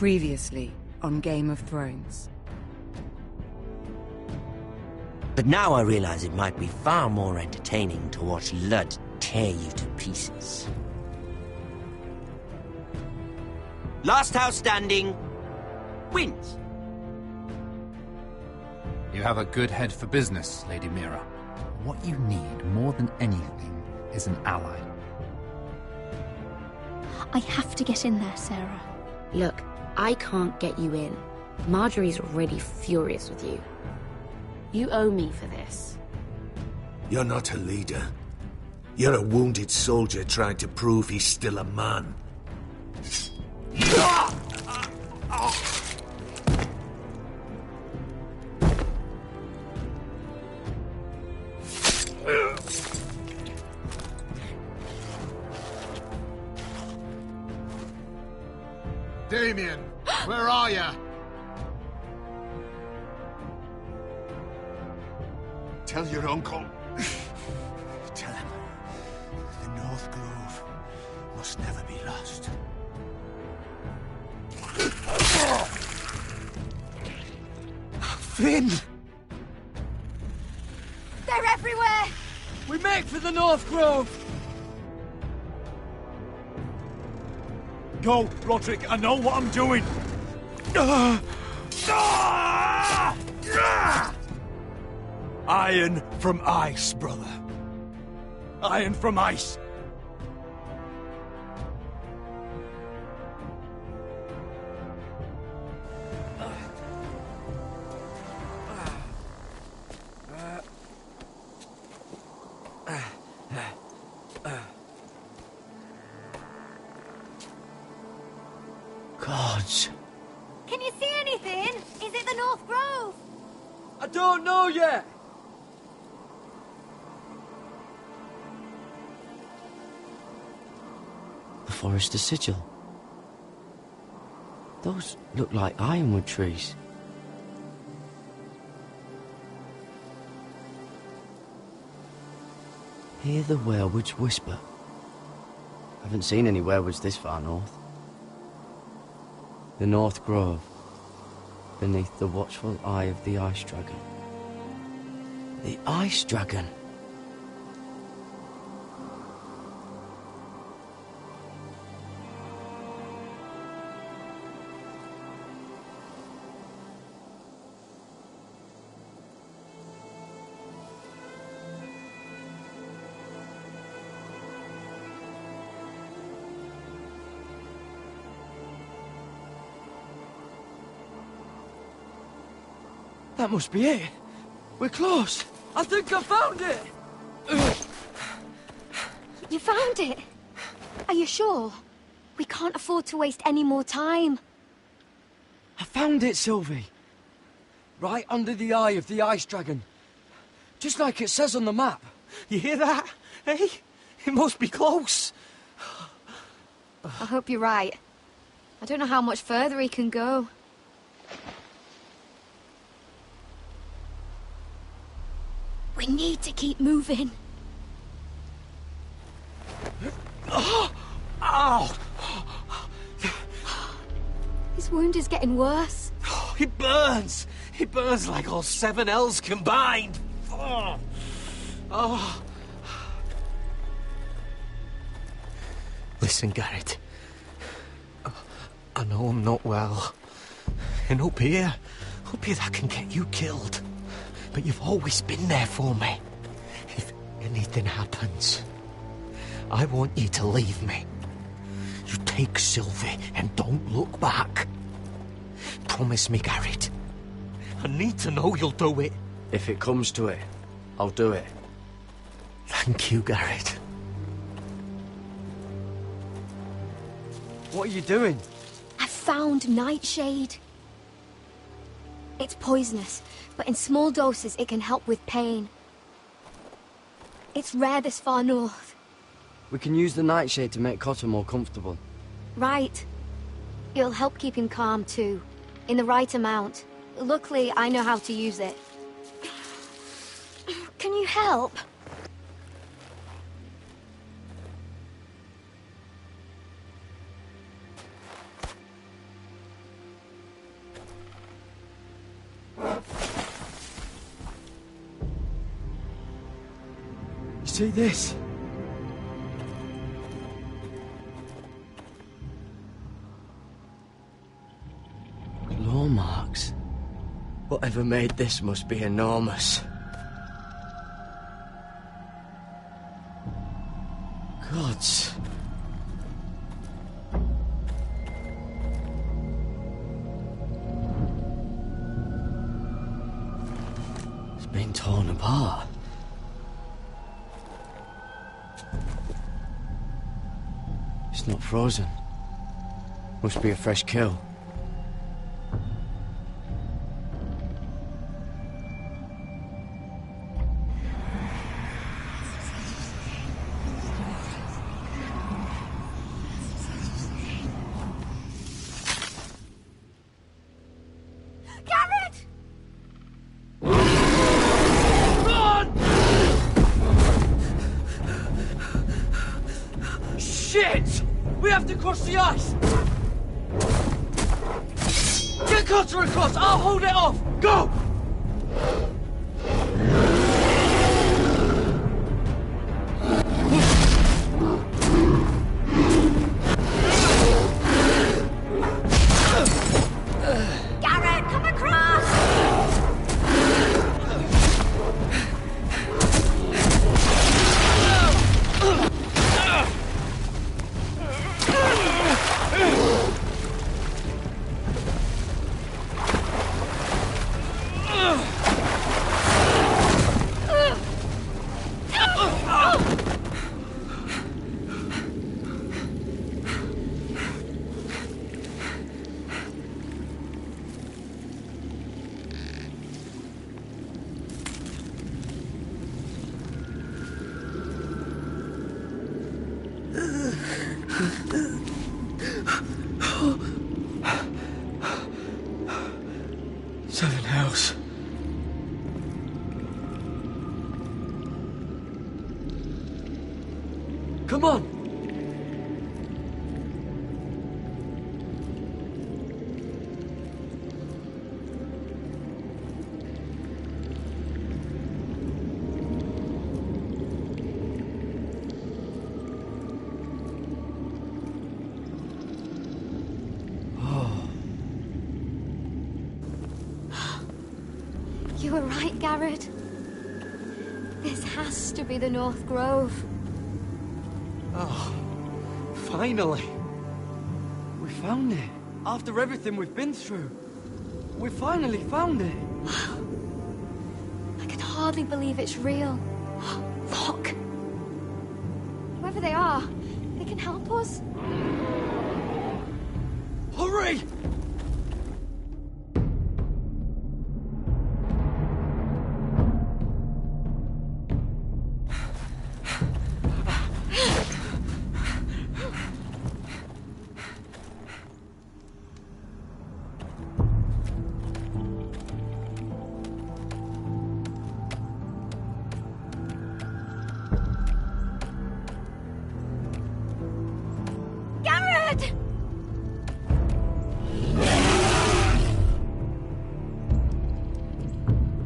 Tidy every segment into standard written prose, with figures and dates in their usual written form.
Previously on Game of Thrones. But now I realize it might be far more entertaining to watch Lud tear you to pieces. Last house standing wins. You have a good head for business, Lady Mira. What you need more than anything is an ally. I have to get in there, Sarah. Look, I can't get you in. Marjorie's already furious with you. You owe me for this. You're not a leader. You're a wounded soldier trying to prove he's still a man. Damien, where are you? Tell your uncle. Tell him the North Grove must never be lost. Finn! They're everywhere! We make for the North Grove! Go, Roderick, I know what I'm doing. Iron from ice, brother. Iron from ice. Gods. Can you see anything? Is it the North Grove? I don't know yet! The Forester's Sigil. Those look like ironwood trees. Hear the werewoods whisper. Haven't seen any werewoods this far north. The North Grove, beneath the watchful eye of the Ice Dragon. The Ice Dragon? That must be it. We're close. I think I found it. You found it? Are you sure? We can't afford to waste any more time. I found it, Sylvie. Right under the eye of the Ice Dragon. Just like it says on the map. You hear that? Hey? It must be close. I hope you're right. I don't know how much further he can go. We need to keep moving. Ow! His wound is getting worse. It burns! It burns like all 7 L's combined! Oh. Listen, Garrett. I know I'm not well. And up here that can get you killed. But you've always been there for me. If anything happens, I want you to leave me. You take Sylvie and don't look back. Promise me, Garrett. I need to know you'll do it. If it comes to it, I'll do it. Thank you, Garrett. What are you doing? I found Nightshade. It's poisonous, but in small doses it can help with pain. It's rare this far north. We can use the nightshade to make Cotter more comfortable. Right. It'll help keep him calm too, in the right amount. Luckily, I know how to use it. Can you help? See this? Claw marks. Whatever made this must be enormous. Gods. It's been torn apart. It's not frozen. Must be a fresh kill. Shit! We have to cross the ice! Get Cutter across! I'll hold it off! Go! Garrett, come across! Seven hells. Come on! You were right, Garrett. This has to be the North Grove. Oh, finally. We found it. After everything we've been through. We finally found it. I can hardly believe it's real. Look! Whoever they are, they can help us. Hurry! Garrett!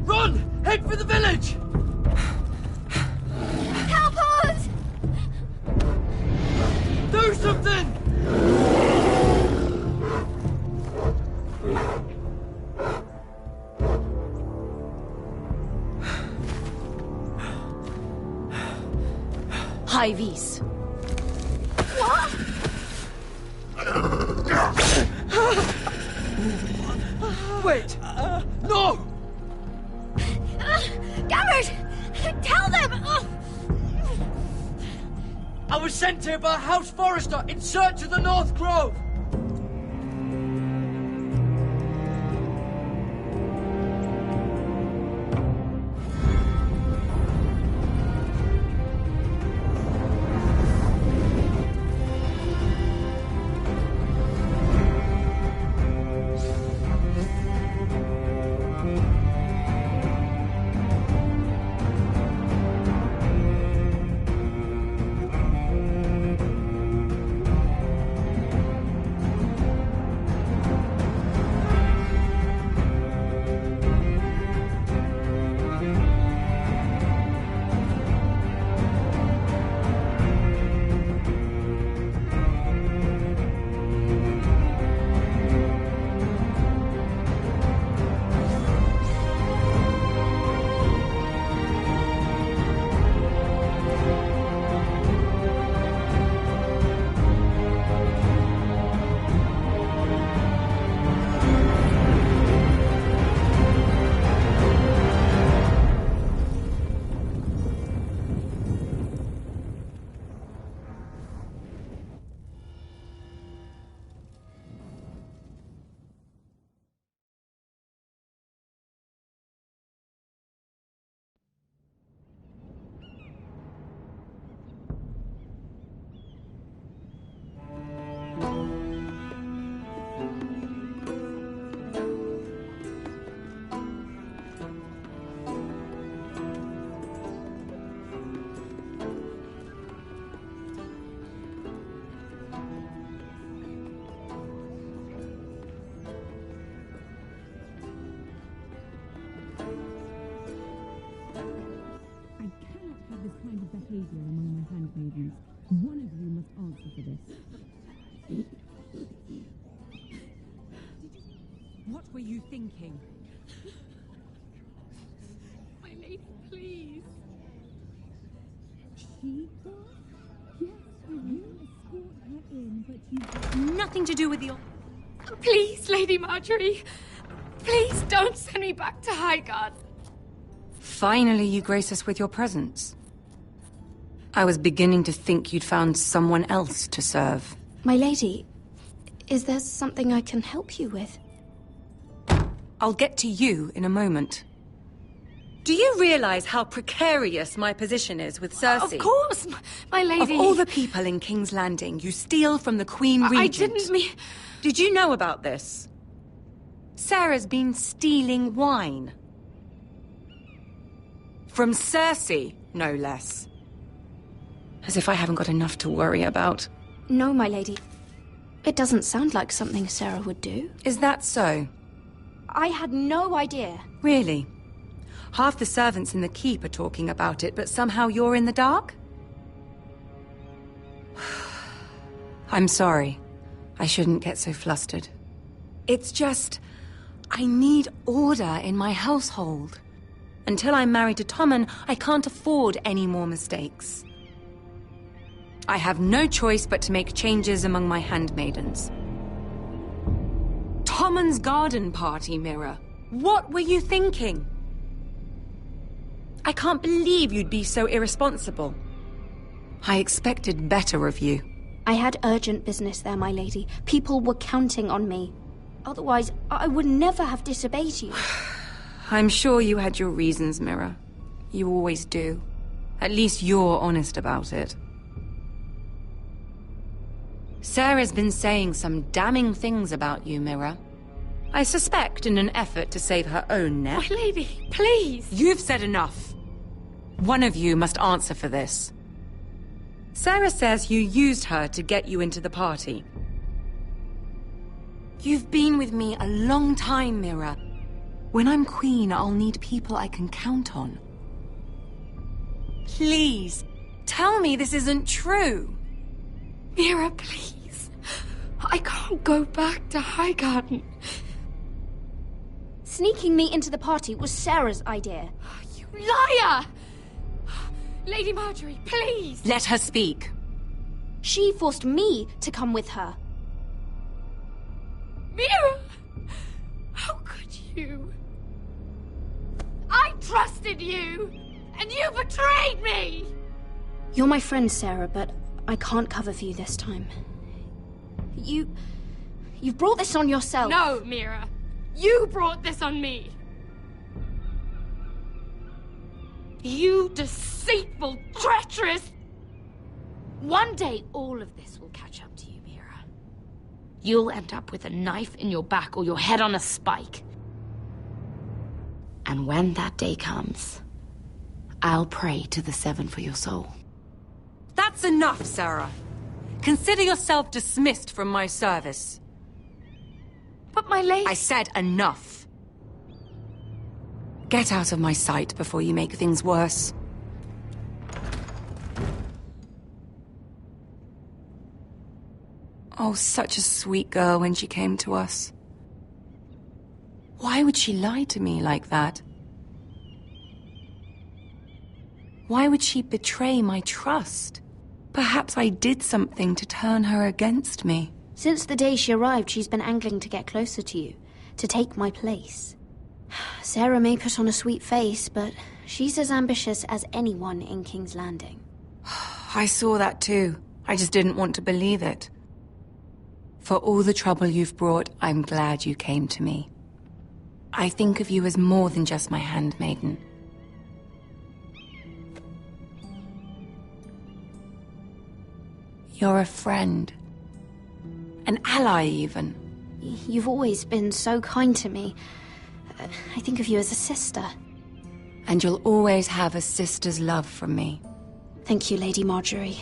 Run! Head for the village! Help us! Do something! High vis. What? Wait! No! Garrett! Tell them! I was sent here by a house forester in search of the North Grove! have this kind of behavior among my handmaidens. One of you must answer for this. What were you thinking? My lady, please. She was? Yes, you escort her in, but you've got nothing to do with your... Please, Lady Marjorie. Please don't send me back to Highgarden. Finally, you grace us with your presence. I was beginning to think you'd found someone else to serve. My lady, is there something I can help you with? I'll get to you in a moment. Do you realize how precarious my position is with Cersei? Of course, my lady. Of all the people in King's Landing, you steal from the Queen Regent. I didn't mean... Did you know about this? Sarah's been stealing wine. From Cersei, no less. As if I haven't got enough to worry about. No, my lady. It doesn't sound like something Sarah would do. Is that so? I had no idea. Really? Half the servants in the keep are talking about it, but somehow you're in the dark? I'm sorry. I shouldn't get so flustered. It's just... I need order in my household. Until I'm married to Tommen, I can't afford any more mistakes. I have no choice but to make changes among my handmaidens. Tommen's garden party, Mira. What were you thinking? I can't believe you'd be so irresponsible. I expected better of you. I had urgent business there, my lady. People were counting on me. Otherwise, I would never have disobeyed you. I'm sure you had your reasons, Mira. You always do. At least you're honest about it. Sarah's been saying some damning things about you, Mira. I suspect in an effort to save her own neck. My lady, please. You've said enough. One of you must answer for this. Sarah says you used her to get you into the party. You've been with me a long time, Mira. When I'm queen, I'll need people I can count on. Please, tell me this isn't true. Mira, please. I can't go back to Highgarden. Sneaking me into the party was Sarah's idea. You liar! Lady Marjorie, please! Let her speak. She forced me to come with her. Mira! How could you? I trusted you! And you betrayed me! You're my friend, Sarah, but I can't cover for you this time. You've brought this on yourself. No, Mira. You brought this on me. You deceitful, treacherous... One day, all of this will catch up to you, Mira. You'll end up with a knife in your back or your head on a spike. And when that day comes, I'll pray to the Seven for your soul. That's enough, Sarah. Consider yourself dismissed from my service. But my lady... I said enough. Get out of my sight before you make things worse. Oh, such a sweet girl when she came to us. Why would she lie to me like that? Why would she betray my trust? Perhaps I did something to turn her against me. Since the day she arrived, she's been angling to get closer to you, to take my place. Sarah may put on a sweet face, but she's as ambitious as anyone in King's Landing. I saw that too. I just didn't want to believe it. For all the trouble you've brought, I'm glad you came to me. I think of you as more than just my handmaiden. You're a friend. An ally, even. You've always been so kind to me. I think of you as a sister. And you'll always have a sister's love from me. Thank you, Lady Marjorie.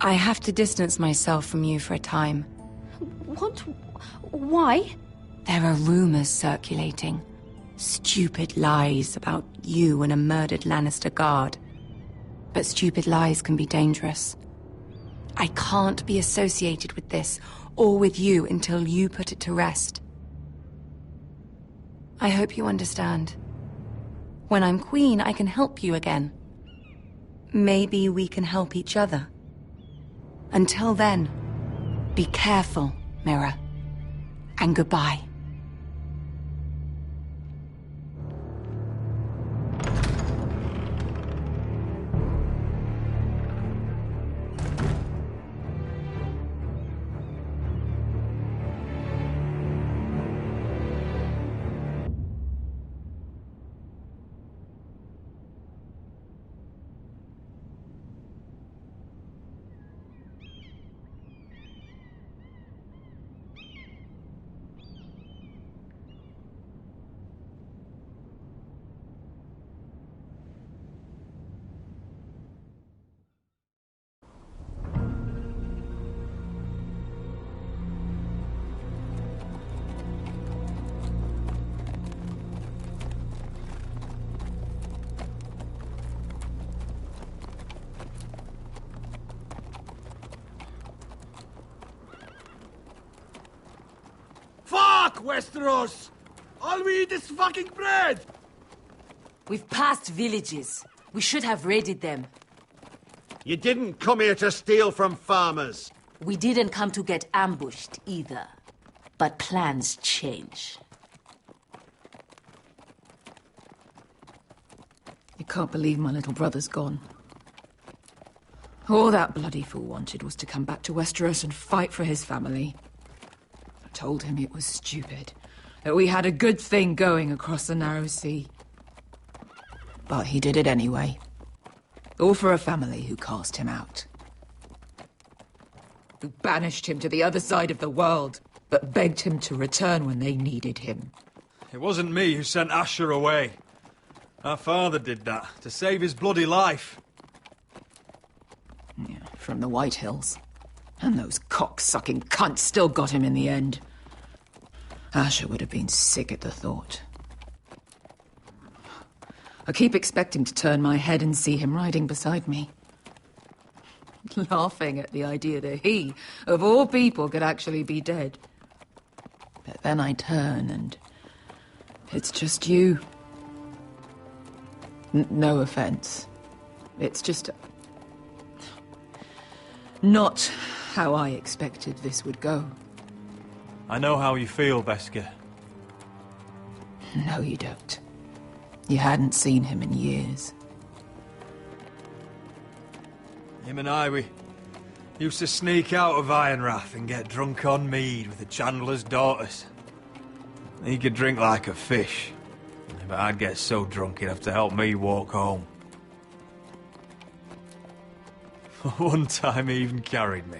I have to distance myself from you for a time. What? Why? There are rumors circulating. Stupid lies about you and a murdered Lannister guard. But stupid lies can be dangerous. I can't be associated with this, or with you, until you put it to rest. I hope you understand. When I'm queen, I can help you again. Maybe we can help each other. Until then, be careful, Mira. And goodbye. Westeros! All we eat is fucking bread! We've passed villages. We should have raided them. You didn't come here to steal from farmers. We didn't come to get ambushed either. But plans change. I can't believe my little brother's gone. All that bloody fool wanted was to come back to Westeros and fight for his family. I told him it was stupid, that we had a good thing going across the narrow sea. But he did it anyway. All for a family who cast him out. Who banished him to the other side of the world, but begged him to return when they needed him. It wasn't me who sent Asher away. Our father did that, to save his bloody life. Yeah, from the White Hills. And those cock-sucking cunts still got him in the end. Asher would have been sick at the thought. I keep expecting to turn my head and see him riding beside me. Laughing at the idea that he, of all people, could actually be dead. But then I turn and it's just you. No offense. It's just not how I expected this would go. I know how you feel, Veska. No, you don't. You hadn't seen him in years. Him and I, we used to sneak out of Ironrath and get drunk on mead with the Chandler's daughters. He could drink like a fish, but I'd get so drunk he'd have to help me walk home. One time he even carried me.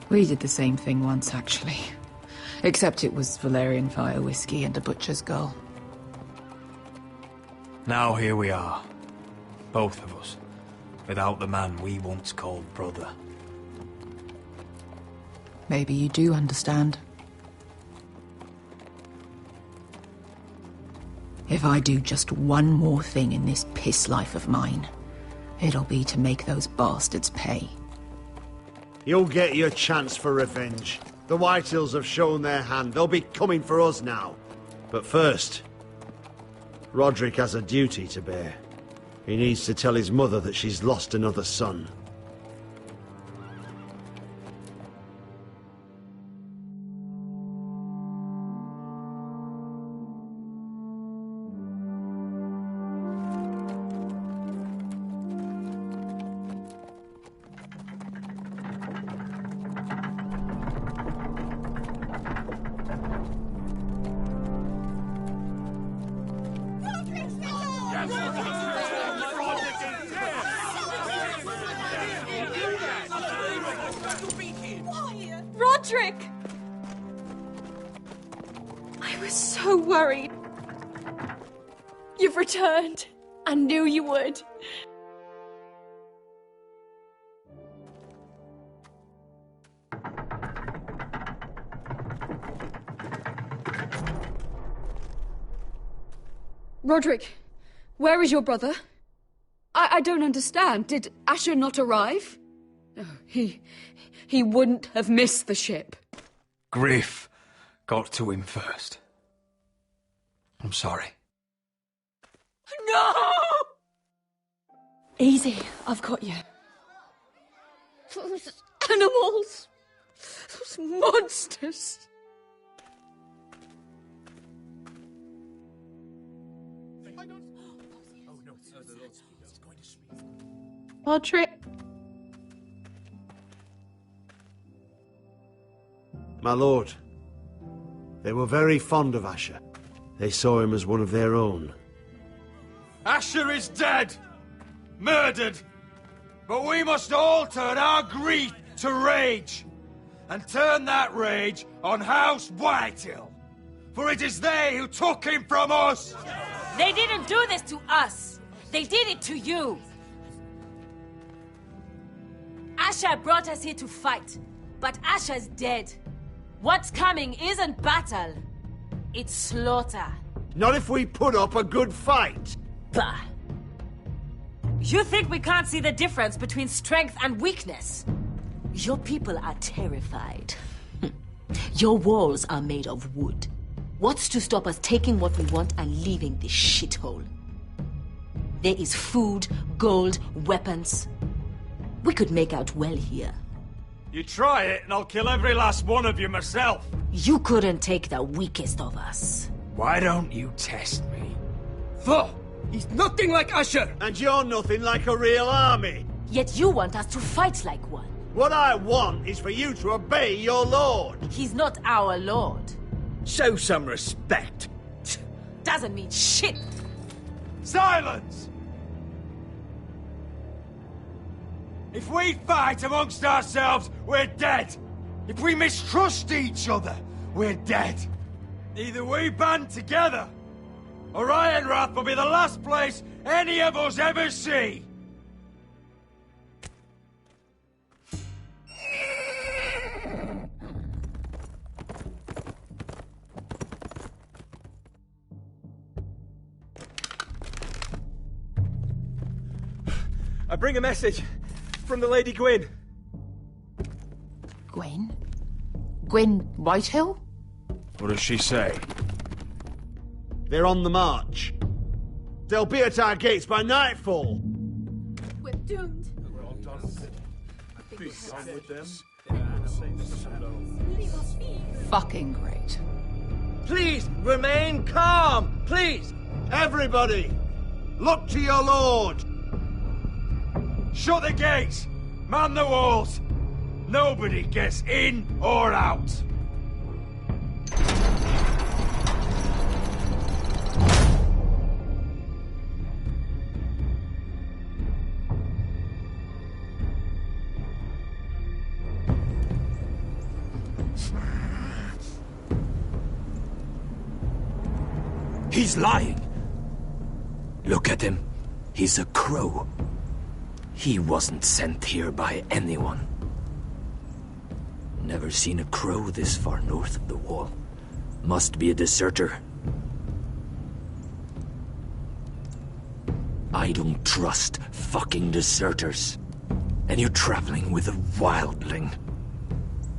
We did the same thing once, actually. Except it was Valerian fire whiskey and a butcher's girl. Now here we are. Both of us. Without the man we once called brother. Maybe you do understand. If I do just one more thing in this piss life of mine, it'll be to make those bastards pay. You'll get your chance for revenge. The Whitehills have shown their hand. They'll be coming for us now. But first, Roderick has a duty to bear. He needs to tell his mother that she's lost another son. Roderick! I was so worried. You've returned. I knew you would. Roderick, where is your brother? I don't understand. Did Asher not arrive? No, he wouldn't have missed the ship. Griff got to him first. I'm sorry. No! Easy, I've got you. Those animals. Those monsters. Roderick. My lord, they were very fond of Asher. They saw him as one of their own. Asher is dead! Murdered! But we must all turn our grief to rage! And turn that rage on House Whitehill! For it is they who took him from us! They didn't do this to us! They did it to you! Asher brought us here to fight, but Asher's dead. What's coming isn't battle, it's slaughter. Not if we put up a good fight! Bah! You think we can't see the difference between strength and weakness? Your people are terrified. Your walls are made of wood. What's to stop us taking what we want and leaving this shithole? There is food, gold, weapons. We could make out well here. You try it and I'll kill every last one of you myself. You couldn't take the weakest of us. Why don't you test me? Fuh! He's nothing like Asher! And you're nothing like a real army! Yet you want us to fight like one. What I want is for you to obey your lord! He's not our lord. Show some respect. Doesn't mean shit. Silence! If we fight amongst ourselves, we're dead. If we mistrust each other, we're dead. Either we band together, or Ironrath will be the last place any of us ever see. I bring a message from the Lady Gwyn. Gwyn? Gwyn Whitehill? What does she say? They're on the march. They'll be at our gates by nightfall. We're doomed. Fucking great. Please, remain calm! Please! Everybody! Look to your lord! Shut the gates! Man the walls! Nobody gets in or out! He's lying. Look at him. He's a crow. He wasn't sent here by anyone. Never seen a crow this far north of the wall. Must be a deserter. I don't trust fucking deserters. And you're traveling with a wildling.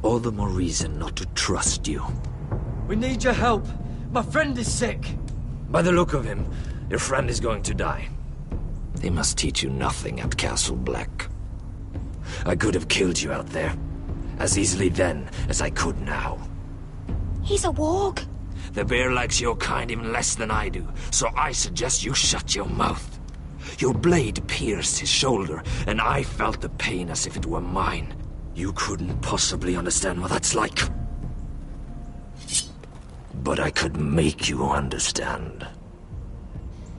All the more reason not to trust you. We need your help. My friend is sick. By the look of him, your friend is going to die. They must teach you nothing at Castle Black. I could have killed you out there, as easily then as I could now. He's a warg. The bear likes your kind even less than I do, so I suggest you shut your mouth. Your blade pierced his shoulder, and I felt the pain as if it were mine. You couldn't possibly understand what that's like. But I could make you understand.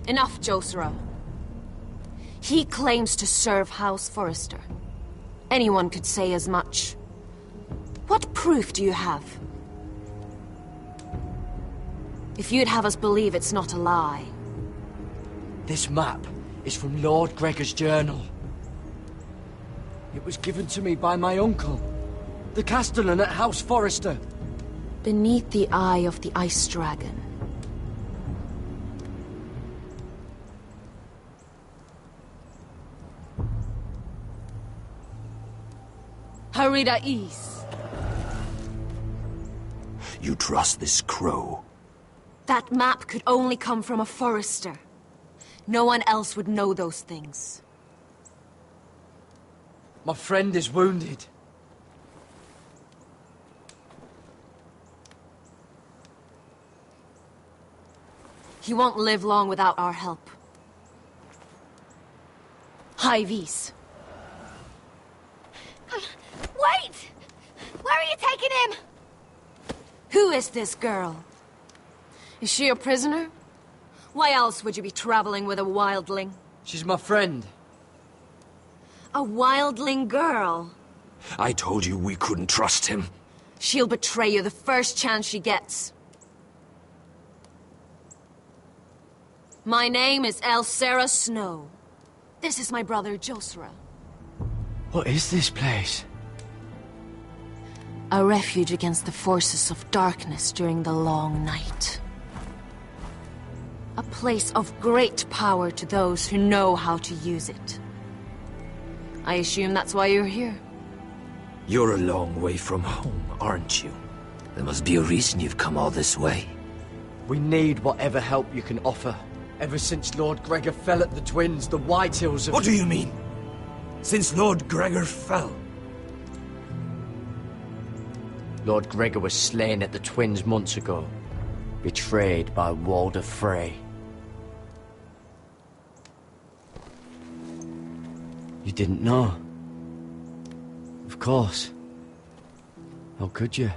Enough, Josera. He claims to serve House Forrester. Anyone could say as much. What proof do you have? If you'd have us believe it's not a lie. This map is from Lord Gregor's journal. It was given to me by my uncle, the castellan at House Forrester. Beneath the eye of the Ice Dragon. Arida East. You trust this crow? That map could only come from a forester. No one else would know those things. My friend is wounded. He won't live long without our help. High Vis. Wait! Where are you taking him? Who is this girl? Is she a prisoner? Why else would you be traveling with a wildling? She's my friend. A wildling girl? I told you we couldn't trust him. She'll betray you the first chance she gets. My name is Elsera Snow. This is my brother, Josra. What is this place? A refuge against the forces of darkness during the long night. A place of great power to those who know how to use it. I assume that's why you're here. You're a long way from home, aren't you? There must be a reason you've come all this way. We need whatever help you can offer. Ever since Lord Gregor fell at the Twins, the Whitehills have... What do you mean? Since Lord Gregor fell? Lord Gregor was slain at the Twins months ago. Betrayed by Walder Frey. You didn't know? Of course. How could you?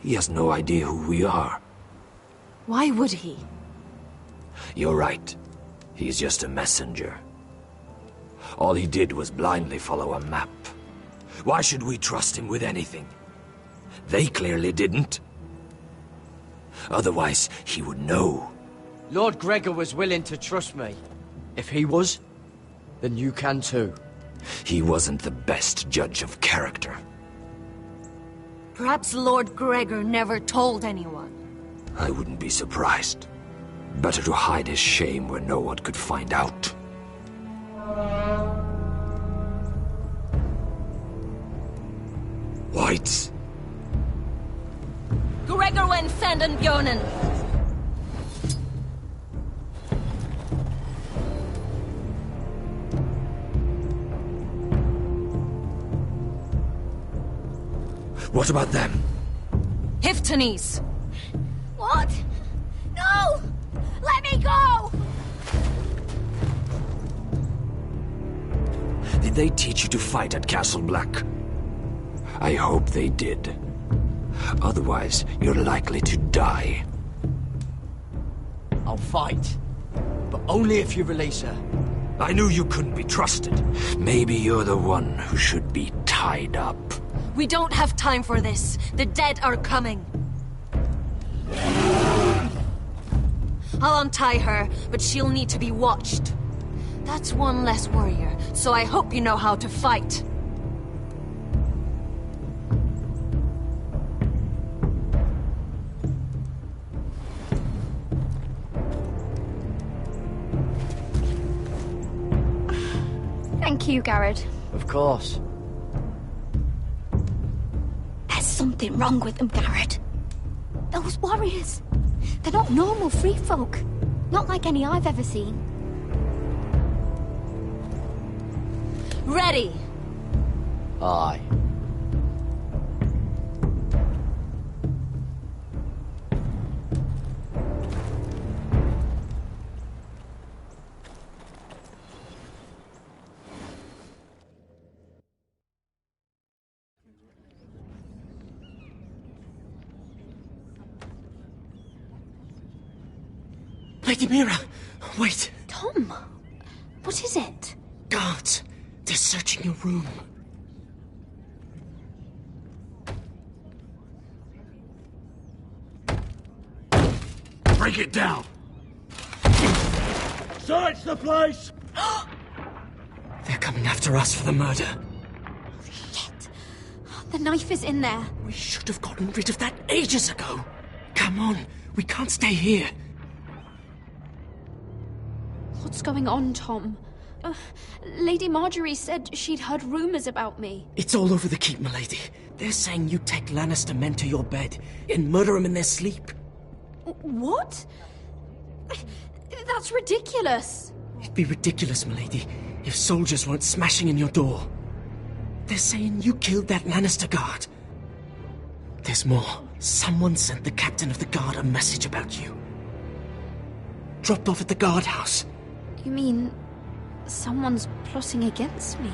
He has no idea who we are. Why would he? You're right. He's just a messenger. All he did was blindly follow a map. Why should we trust him with anything? They clearly didn't. Otherwise, he would know. Lord Gregor was willing to trust me. If he was, then you can too. He wasn't the best judge of character. Perhaps Lord Gregor never told anyone. I wouldn't be surprised. Better to hide his shame where no one could find out. Whites. Gregor went senden Björnen. What about them? Hiftanes. What? No! Let me go! Did they teach you to fight at Castle Black? I hope they did. Otherwise, you're likely to die. I'll fight. But only if you release her. I knew you couldn't be trusted. Maybe you're the one who should be tied up. We don't have time for this. The dead are coming. I'll untie her, but she'll need to be watched. That's one less warrior, so I hope you know how to fight. Thank you, Garrett. Of course. There's something wrong with them, Garrett. Those warriors. They're not normal free folk. Not like any I've ever seen. Ready! Aye. Lady Mira, wait. Tom, what is it? Guards, they're searching your room. Break it down! Search the place! They're coming after us for the murder. Shit. The knife is in there. We should have gotten rid of that ages ago. Come on, we can't stay here. What's going on, Tom? Lady Marjorie said she'd heard rumors about me. It's all over the keep, milady. They're saying you take Lannister men to your bed and murder them in their sleep. What? That's ridiculous. It'd be ridiculous, milady, if soldiers weren't smashing in your door. They're saying you killed that Lannister guard. There's more. Someone sent the captain of the guard a message about you. Dropped off at the guardhouse. You mean someone's plotting against me?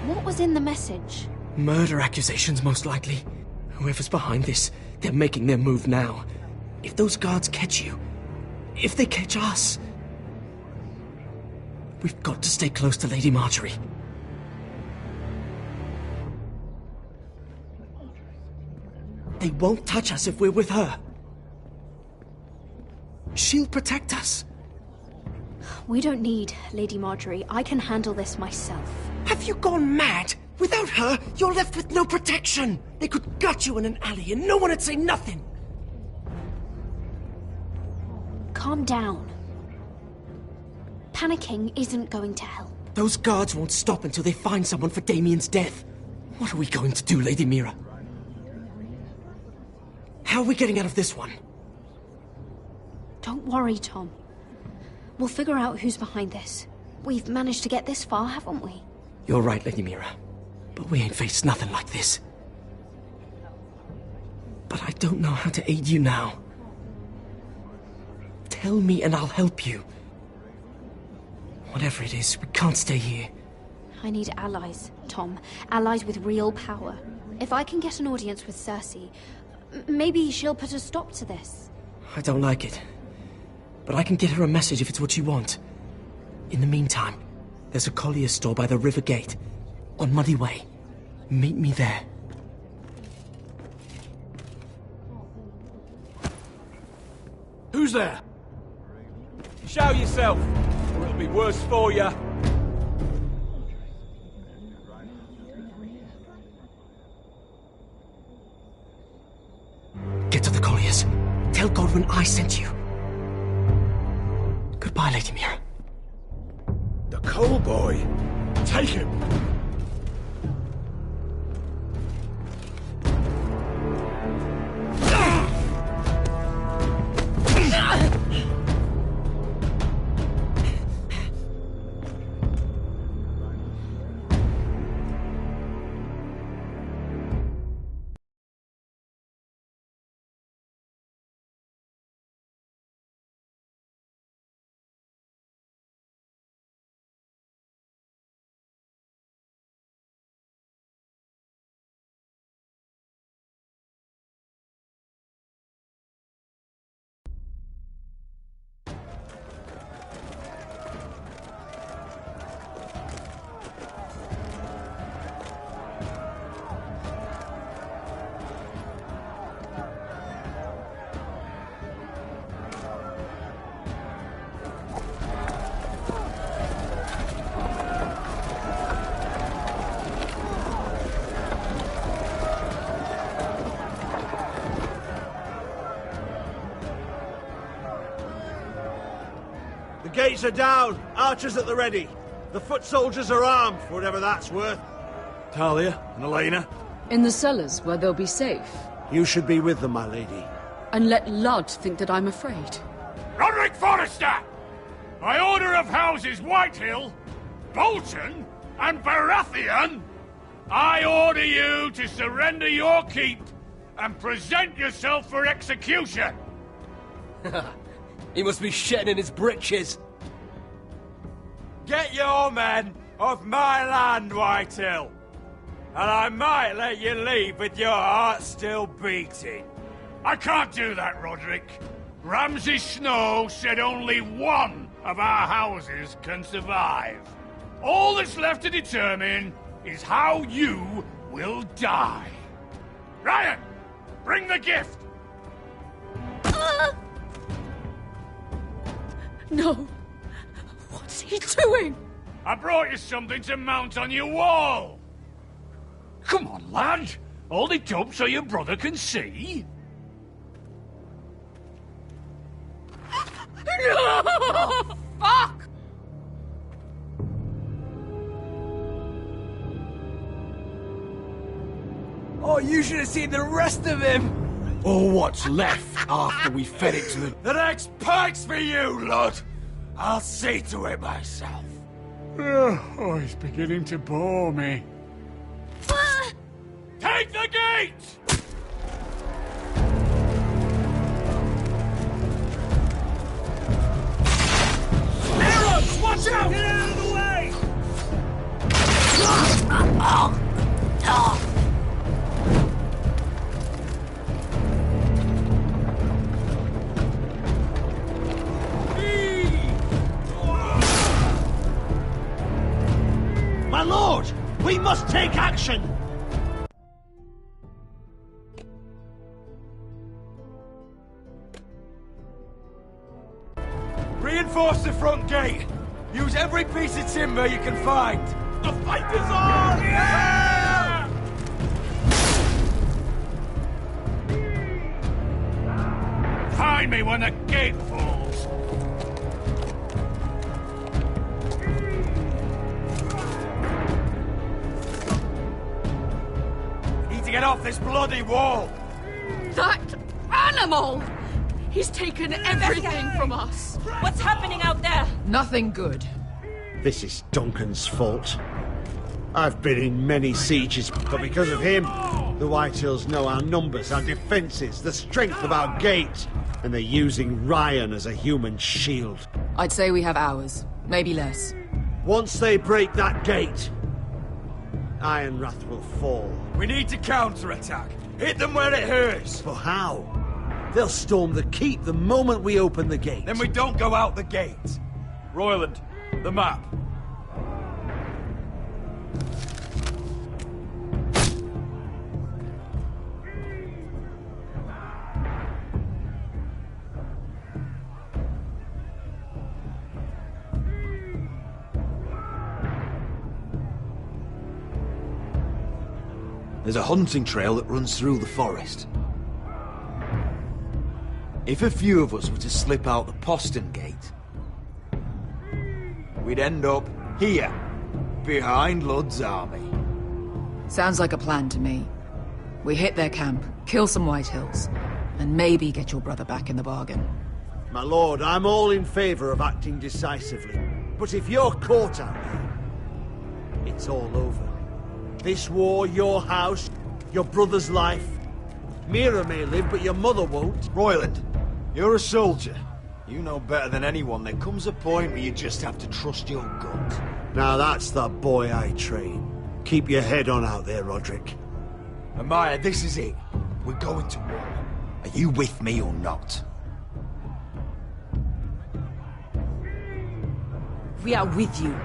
What was in the message? Murder accusations, most likely. Whoever's behind this, they're making their move now. If those guards catch you, if they catch us, we've got to stay close to Lady Marjorie. They won't touch us if we're with her. She'll protect us. We don't need Lady Marjorie. I can handle this myself. Have you gone mad? Without her, you're left with no protection. They could gut you in an alley and no one would say nothing. Calm down. Panicking isn't going to help. Those guards won't stop until they find someone for Damien's death. What are we going to do, Lady Mira? How are we getting out of this one? Don't worry, Tom. We'll figure out who's behind this. We've managed to get this far, haven't we? You're right, Lady Mira. But we ain't faced nothing like this. But I don't know how to aid you now. Tell me and I'll help you. Whatever it is, we can't stay here. I need allies, Tom. Allies with real power. If I can get an audience with Cersei, maybe she'll put a stop to this. I don't like it. But I can get her a message if it's what you want. In the meantime, there's a collier's store by the river gate. On Muddy Way. Meet me there. Who's there? Show yourself, or it'll be worse for you. Get to the colliers. Tell Godwin I sent you. Goodbye, Lady Mira. The coal boy. Take him. The gates are down. Archers at the ready. The foot soldiers are armed, for whatever that's worth. Talia and Elena? In the cellars, where they'll be safe. You should be with them, my lady. And let Ludd think that I'm afraid. Roderick Forrester! By order of Houses Whitehill, Bolton, and Baratheon, I order you to surrender your keep and present yourself for execution! He must be shitting in his britches. Get your men off my land, Whitehill. And I might let you leave with your heart still beating. I can't do that, Roderick. Ramsay Snow said only one of our houses can survive. All that's left to determine is how you will die. Ryan, bring the gift! No. What's he doing? I brought you something to mount on your wall. Come on, lad. Hold it up so your brother can see. No! Fuck! You should have seen the rest of him! Or what's left after we fed it to the... The next pike's for you, Lud! I'll see to it myself. Oh, he's beginning to bore me. Take the gate! Arrows! Watch out! Get out of the way! My lord! We must take action! Reinforce the front gate! Use every piece of timber you can find! The fight is on! Yeah! Find me when the gate falls! Need to get off this bloody wall! That animal! He's taken everything from us. What's happening out there? Nothing good. This is Duncan's fault. I've been in many sieges, but because of him, the Whitehills know our numbers, our defences, the strength of our gate, and they're using Ryan as a human shield. I'd say we have hours, maybe less. Once they break that gate, Ironrath will fall. We need to counterattack. Hit them where it hurts. But how? They'll storm the keep the moment we open the gate. Then we don't go out the gate. Royland, the map. There's a hunting trail that runs through the forest. If a few of us were to slip out the postern gate, we'd end up here, behind Lud's army. Sounds like a plan to me. We hit their camp, kill some Whitehills, and maybe get your brother back in the bargain. My lord, I'm all in favour of acting decisively. But if you're caught out there, it's all over. This war, your house, your brother's life. Mira may live, but your mother won't. Royland, you're a soldier. You know better than anyone there comes a point where you just have to trust your gut. Now that's the boy I train. Keep your head on out there, Roderick. Amaya, this is it. We're going to war. Are you with me or not? We are with you.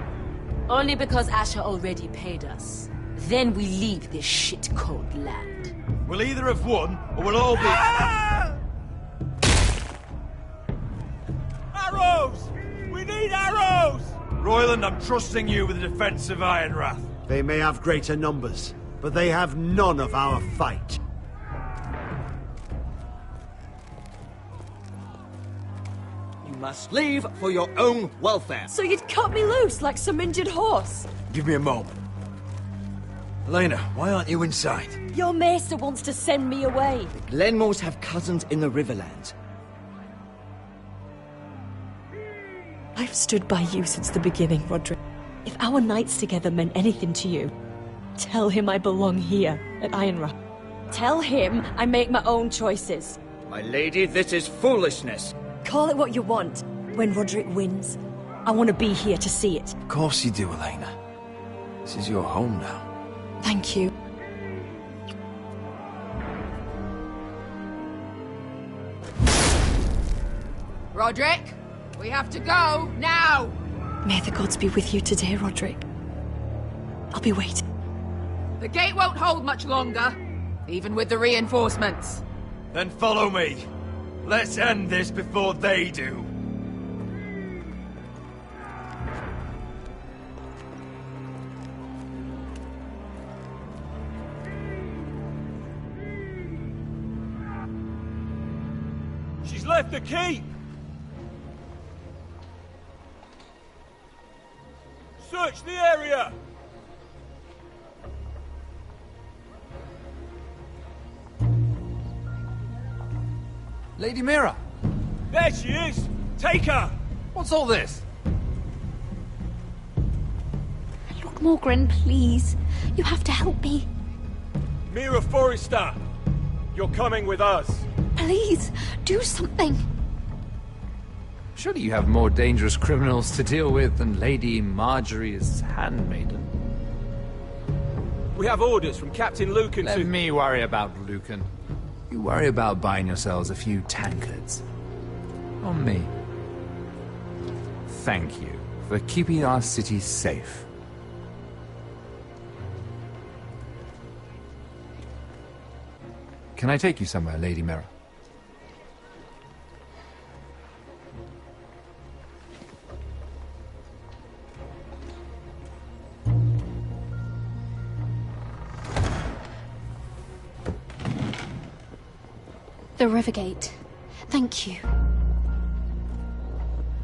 Only because Asher already paid us. Then we leave this shit-cold land. We'll either have won, or we'll all be... Arrows! We need arrows! Royland, I'm trusting you with the defense of Ironrath. They may have greater numbers, but they have none of our fight. You must leave for your own welfare. So you'd cut me loose like some injured horse? Give me a moment. Elena, why aren't you inside? Your maester wants to send me away. The Glenmores have cousins in the Riverlands. I've stood by you since the beginning, Roderick. If our nights together meant anything to you, tell him I belong here at Ironrath. Tell him I make my own choices. My lady, this is foolishness. Call it what you want. When Roderick wins, I want to be here to see it. Of course you do, Elena. This is your home now. Thank you. Roderick, we have to go, now! May the gods be with you today, Roderick. I'll be waiting. The gate won't hold much longer, even with the reinforcements. Then follow me. Let's end this before they do. She's left the keep! Search the area! Lady Mira! There she is! Take her! What's all this? Lord Morgren, please. You have to help me. Mira Forrester! You're coming with us. Please, do something. Surely you have more dangerous criminals to deal with than Lady Marjorie's handmaiden. We have orders from Captain Lucan Let me worry about Lucan. You worry about buying yourselves a few tankards. On me. Thank you for keeping our city safe. Can I take you somewhere, Lady Mira? The Rivergate. Thank you.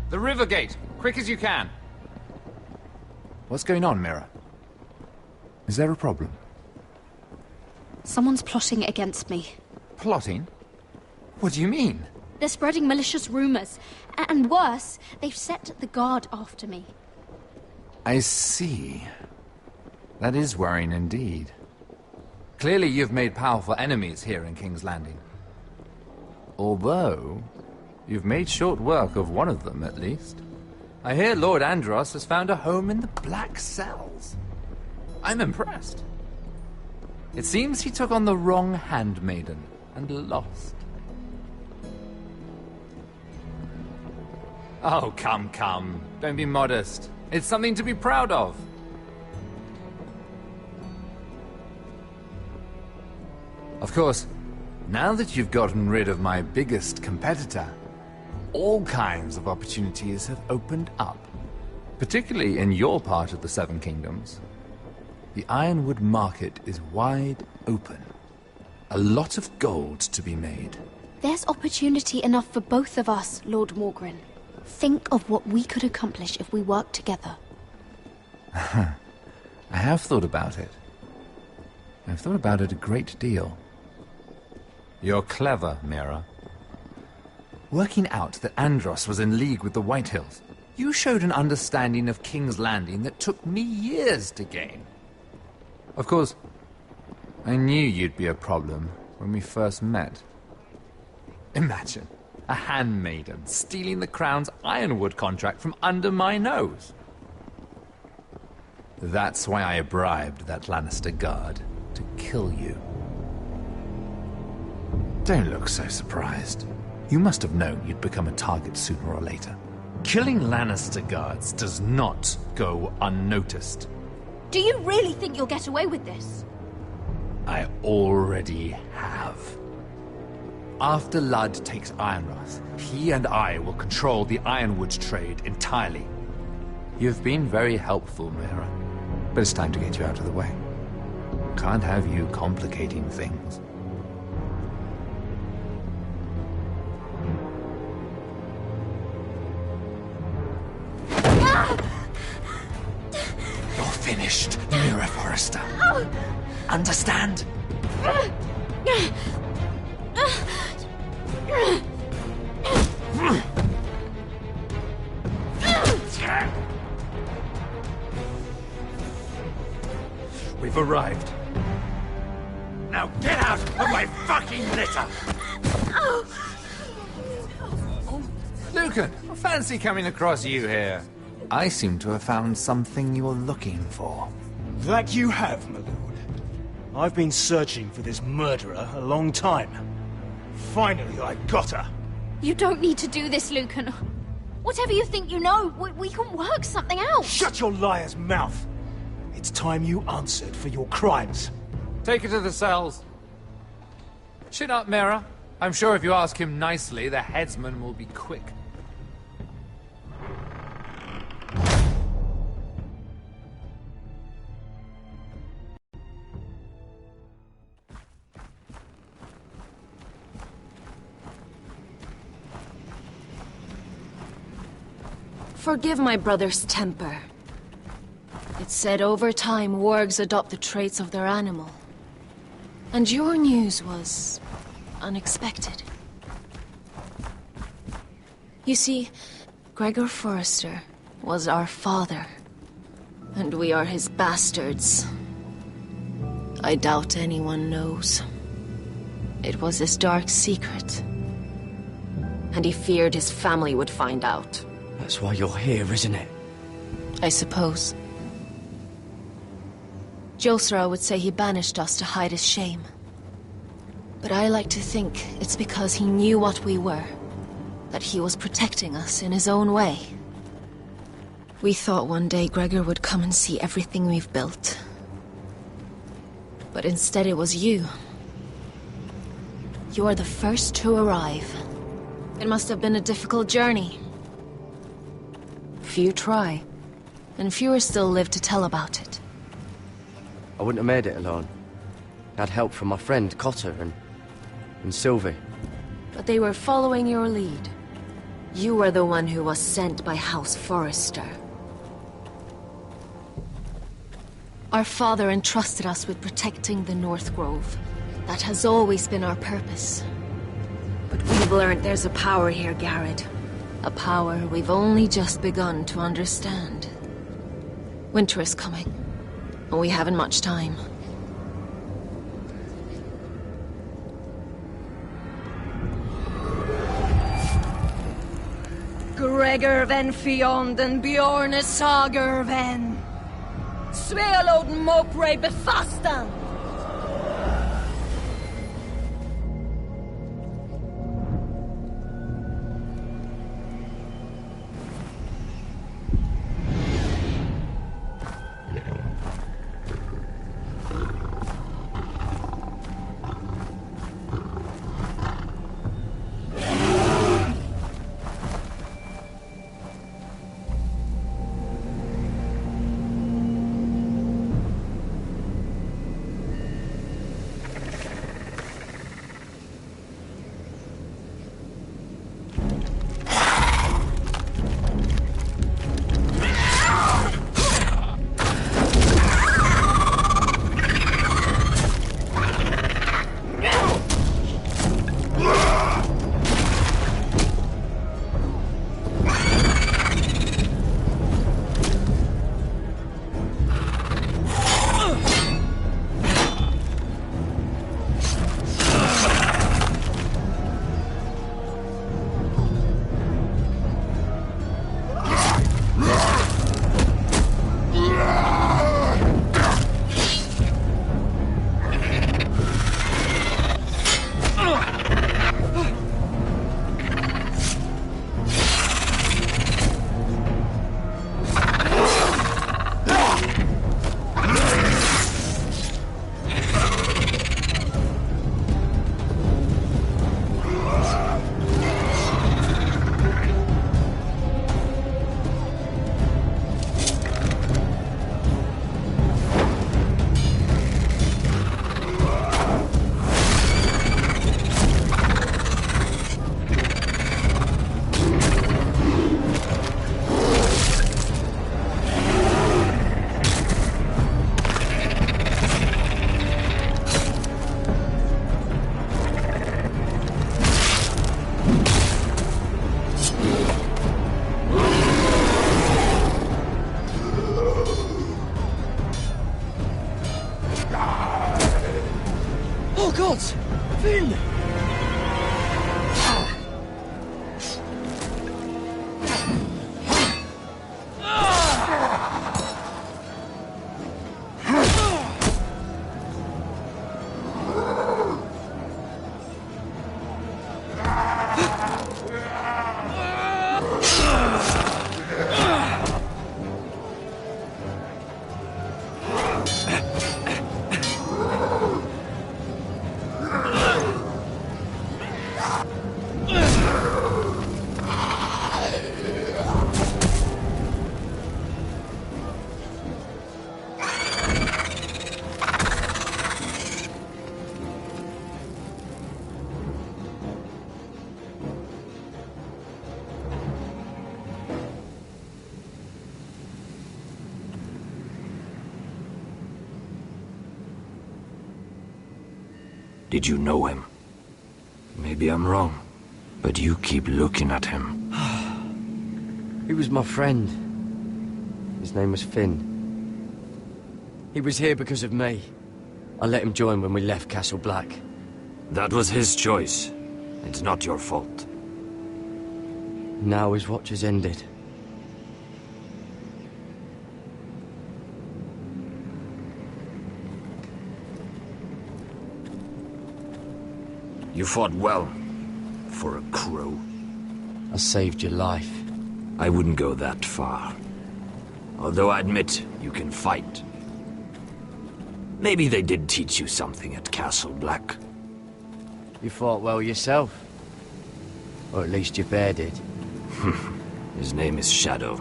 The Rivergate! Quick as you can! What's going on, Mira? Is there a problem? Someone's plotting against me. Plotting? What do you mean? They're spreading malicious rumors. And worse, they've set the guard after me. I see. That is worrying indeed. Clearly you've made powerful enemies here in King's Landing. Although, you've made short work of one of them, at least. I hear Lord Andros has found a home in the Black Cells. I'm impressed. It seems he took on the wrong handmaiden and lost. Oh, come. Don't be modest. It's something to be proud of. Of course, now that you've gotten rid of my biggest competitor, all kinds of opportunities have opened up. Particularly in your part of the Seven Kingdoms. The ironwood market is wide open. A lot of gold to be made. There's opportunity enough for both of us, Lord Morgren. Think of what we could accomplish if we worked together. I have thought about it. I've thought about it a great deal. You're clever, Mira. Working out that Andros was in league with the Whitehills, you showed an understanding of King's Landing that took me years to gain. Of course, I knew you'd be a problem when we first met. Imagine a handmaiden stealing the Crown's ironwood contract from under my nose. That's why I bribed that Lannister guard to kill you. Don't look so surprised. You must have known you'd become a target sooner or later. Killing Lannister guards does not go unnoticed. Do you really think you'll get away with this? I already have. After Ludd takes Ironrath, he and I will control the ironwood trade entirely. You've been very helpful, Mira, but it's time to get you out of the way. Can't have you complicating things. You're finished, Mira Forrester. Understand? We've arrived. Now get out of my fucking litter! Lucan, I fancy coming across you here. I seem to have found something you're looking for. That you have, my lord. I've been searching for this murderer a long time. Finally, I got her. You don't need to do this, Lucan. Whatever you think you know, we can work something out. Shut your liar's mouth. It's time you answered for your crimes. Take her to the cells. Chin up, Mira. I'm sure if you ask him nicely, the headsman will be quick. Forgive my brother's temper. It's said over time wargs adopt the traits of their animal. And your news was unexpected. You see, Gregor Forrester was our father, and we are his bastards. I doubt anyone knows. It was his dark secret, and he feared his family would find out. That's why you're here, isn't it? I suppose. Josra would say he banished us to hide his shame. But I like to think it's because he knew what we were, that he was protecting us in his own way. We thought one day Gregor would come and see everything we've built. But instead it was you. You are the first to arrive. It must have been a difficult journey. Few try, and fewer still live to tell about it. I wouldn't have made it alone. I had help from my friend Cotter and Sylvie. But they were following your lead. You were the one who was sent by House Forrester. Our father entrusted us with protecting the North Grove. That has always been our purpose. But we've learned there's a power here, Garrett. A power we've only just begun to understand. Winter is coming, and we haven't much time. Gregor ven Fionden Bjorne Sager ven. Svealoden Mopre befastan. Did you know him? Maybe I'm wrong, but you keep looking at him. He was my friend. His name was Finn. He was here because of me. I let him join when we left Castle Black. That was his choice. It's not your fault. Now his watch has ended. You fought well. For a crow. I saved your life. I wouldn't go that far. Although I admit, you can fight. Maybe they did teach you something at Castle Black. You fought well yourself. Or at least your bear did. His name is Shadow.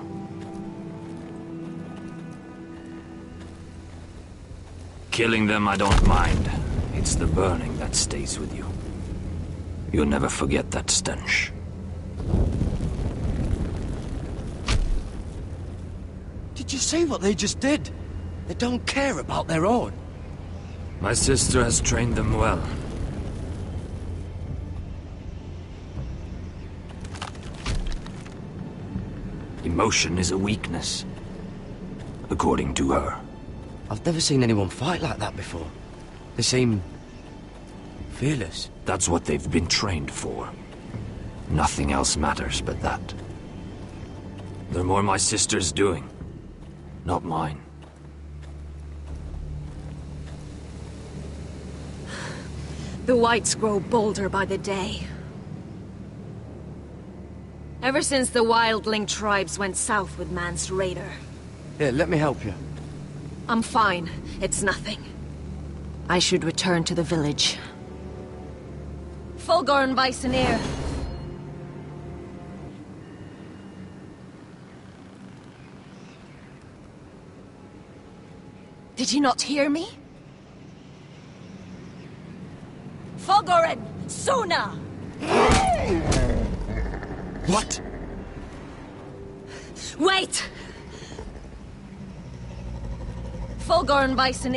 Killing them I don't mind. It's the burning that stays with you. You'll never forget that stench. Did you see what they just did? They don't care about their own. My sister has trained them well. Emotion is a weakness, according to her. I've never seen anyone fight like that before. They seem fearless. That's what they've been trained for. Nothing else matters but that. They're more my sister's doing, not mine. The whites grow bolder by the day. Ever since the wildling tribes went south with Man's raider. Here, let me help you. I'm fine. It's nothing. I should return to the village. Fulgorn Bison. Did you not hear me? Fulgorn! Suna! What? Wait! Fulgorn Bison.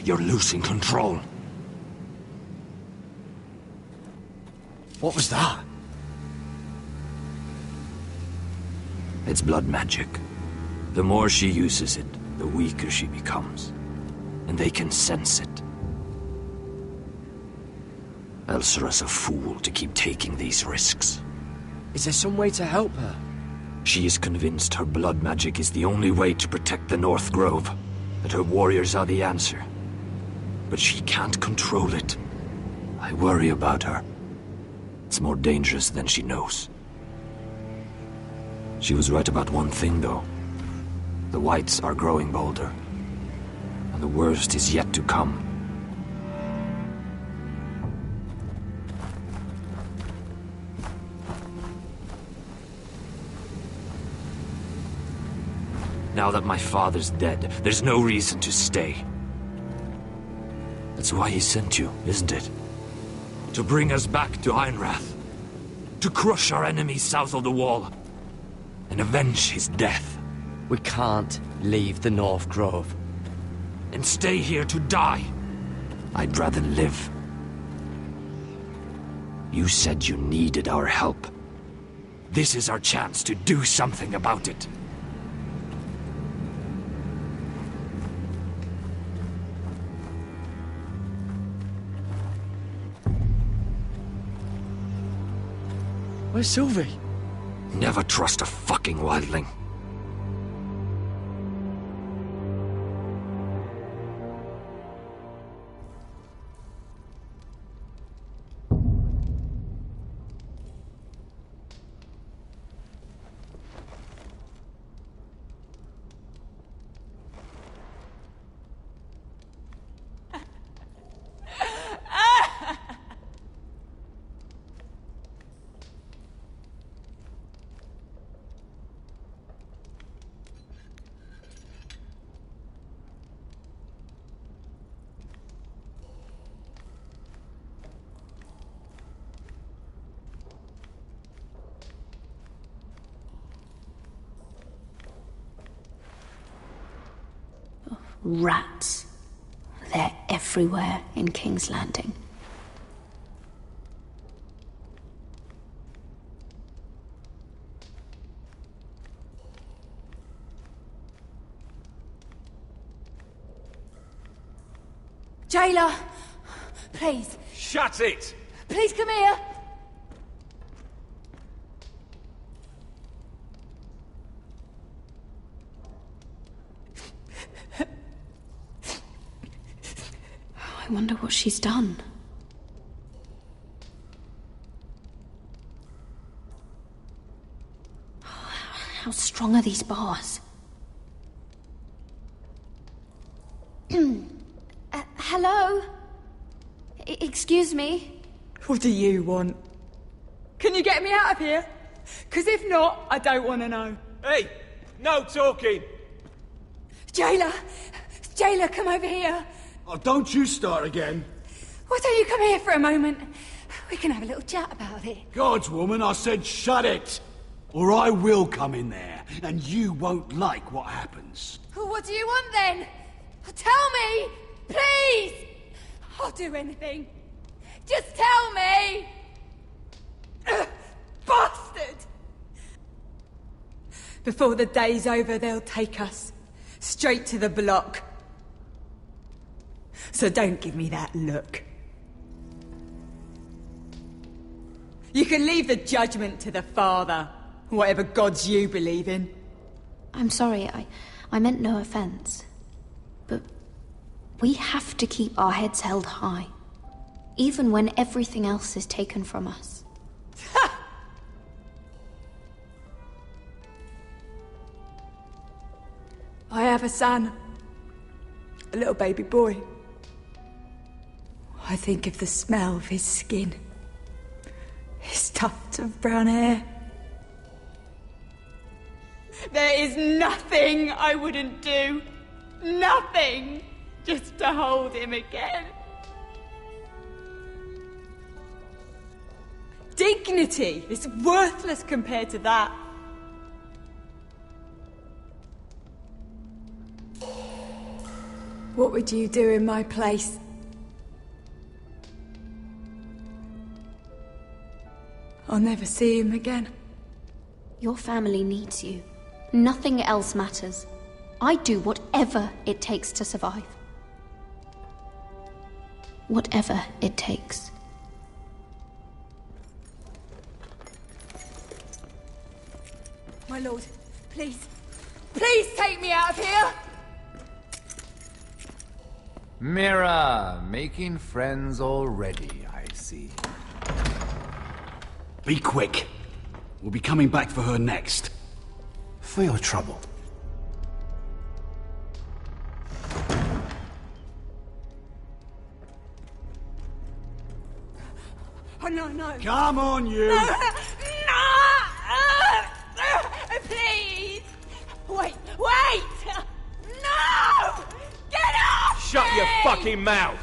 You're losing control. What was that? It's blood magic. The more she uses it, the weaker she becomes. And they can sense it. Elsera's a fool to keep taking these risks. Is there some way to help her? She is convinced her blood magic is the only way to protect the North Grove. That her warriors are the answer. But she can't control it. I worry about her. It's more dangerous than she knows. She was right about one thing, though. The whites are growing bolder. And the worst is yet to come. Now that my father's dead, there's no reason to stay. That's why he sent you, isn't it? To bring us back to Einrath. To crush our enemies south of the wall. And avenge his death. We can't leave the North Grove. And stay here to die. I'd rather live. You said you needed our help. This is our chance to do something about it. Where's Sylvie? Never trust a fucking wildling. Rats. They're everywhere in King's Landing. Jailer! Please. Shut it! Please come here! I wonder what she's done. How strong are these bars? Hello? Excuse me? What do you want? Can you get me out of here? Because if not, I don't want to know. Hey! No talking! Jailer! Jailer, come over here! Oh, don't you start again. Why don't you come here for a moment? We can have a little chat about it. God's woman, I said shut it! Or I will come in there, and you won't like what happens. Well, what do you want then? Tell me! Please! I'll do anything. Just tell me! Bastard! Before the day's over, they'll take us straight to the block. So don't give me that look. You can leave the judgment to the Father, whatever gods you believe in. I'm sorry, I meant no offense. But we have to keep our heads held high, even when everything else is taken from us. I have a son. A little baby boy. I think of the smell of his skin. His tufts of brown hair. There is nothing I wouldn't do. Nothing! Just to hold him again. Dignity is worthless compared to that. What would you do in my place? I'll never see him again. Your family needs you. Nothing else matters. I'd do whatever it takes to survive. Whatever it takes. My lord, please. Please take me out of here! Mira, making friends already, I see. Be quick. We'll be coming back for her next. For your trouble. Oh, no. Come on, you! No! Please! Wait! No! Get off! Shut your fucking mouth!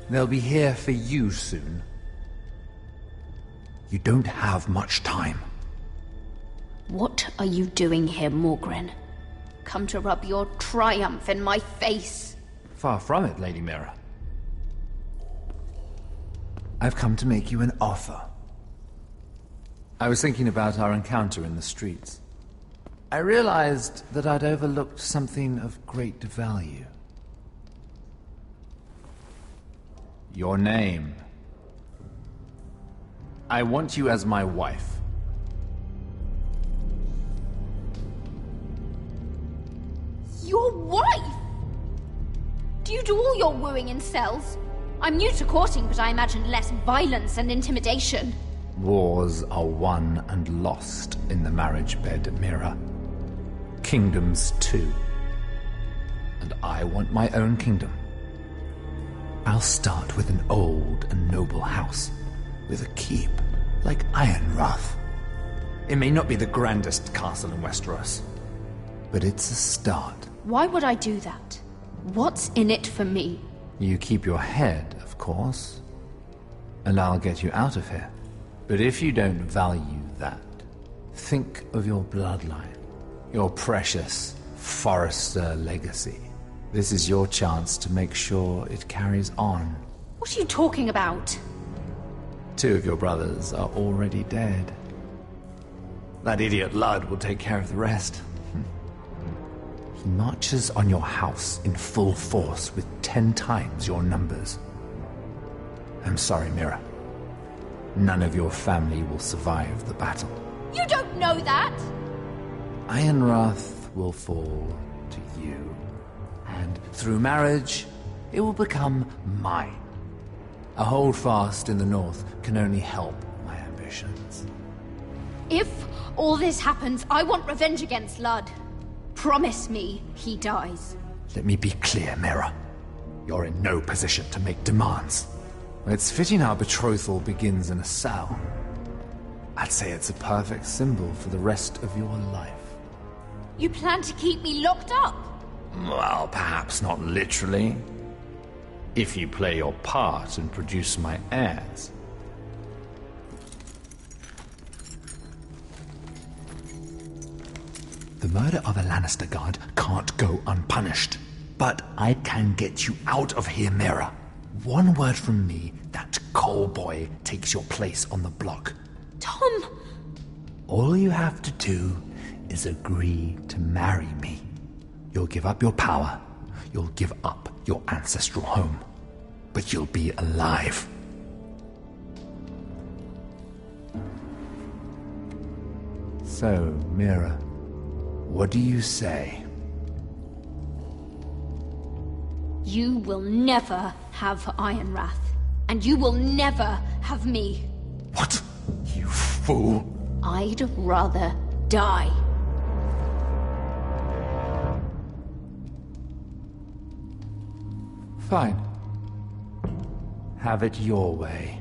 They'll be here for you soon. You don't have much time. What are you doing here, Morgren? Come to rub your triumph in my face? Far from it, Lady Mira. I've come to make you an offer. I was thinking about our encounter in the streets. I realized that I'd overlooked something of great value. Your name. I want you as my wife. Your wife? Do you do all your wooing in cells? I'm new to courting, but I imagine less violence and intimidation. Wars are won and lost in the marriage bed, Mira. Kingdoms too. And I want my own kingdom. I'll start with an old and noble house, with a keep, like Ironrath. It may not be the grandest castle in Westeros, but it's a start. Why would I do that? What's in it for me? You keep your head, of course, and I'll get you out of here. But if you don't value that, think of your bloodline, your precious Forrester legacy. This is your chance to make sure it carries on. What are you talking about? 2 of your brothers are already dead. That idiot Ludd will take care of the rest. He marches on your house in full force with 10 times your numbers. I'm sorry, Mira. None of your family will survive the battle. You don't know that! Ironrath will fall to you, and through marriage, it will become mine. A holdfast in the north can only help my ambitions. If all this happens, I want revenge against Ludd. Promise me he dies. Let me be clear, Mira. You're in no position to make demands. It's fitting our betrothal begins in a cell. I'd say it's a perfect symbol for the rest of your life. You plan to keep me locked up? Well, perhaps not literally. If you play your part and produce my heirs. The murder of a Lannister guard can't go unpunished. But I can get you out of here, Mira. One word from me, that coal boy takes your place on the block. Tom! All you have to do is agree to marry me. You'll give up your power. You'll give up your ancestral home. But you'll be alive. So, Mira, what do you say? You will never have Ironrath. And you will never have me. What? You fool! I'd rather die. Fine. Have it your way.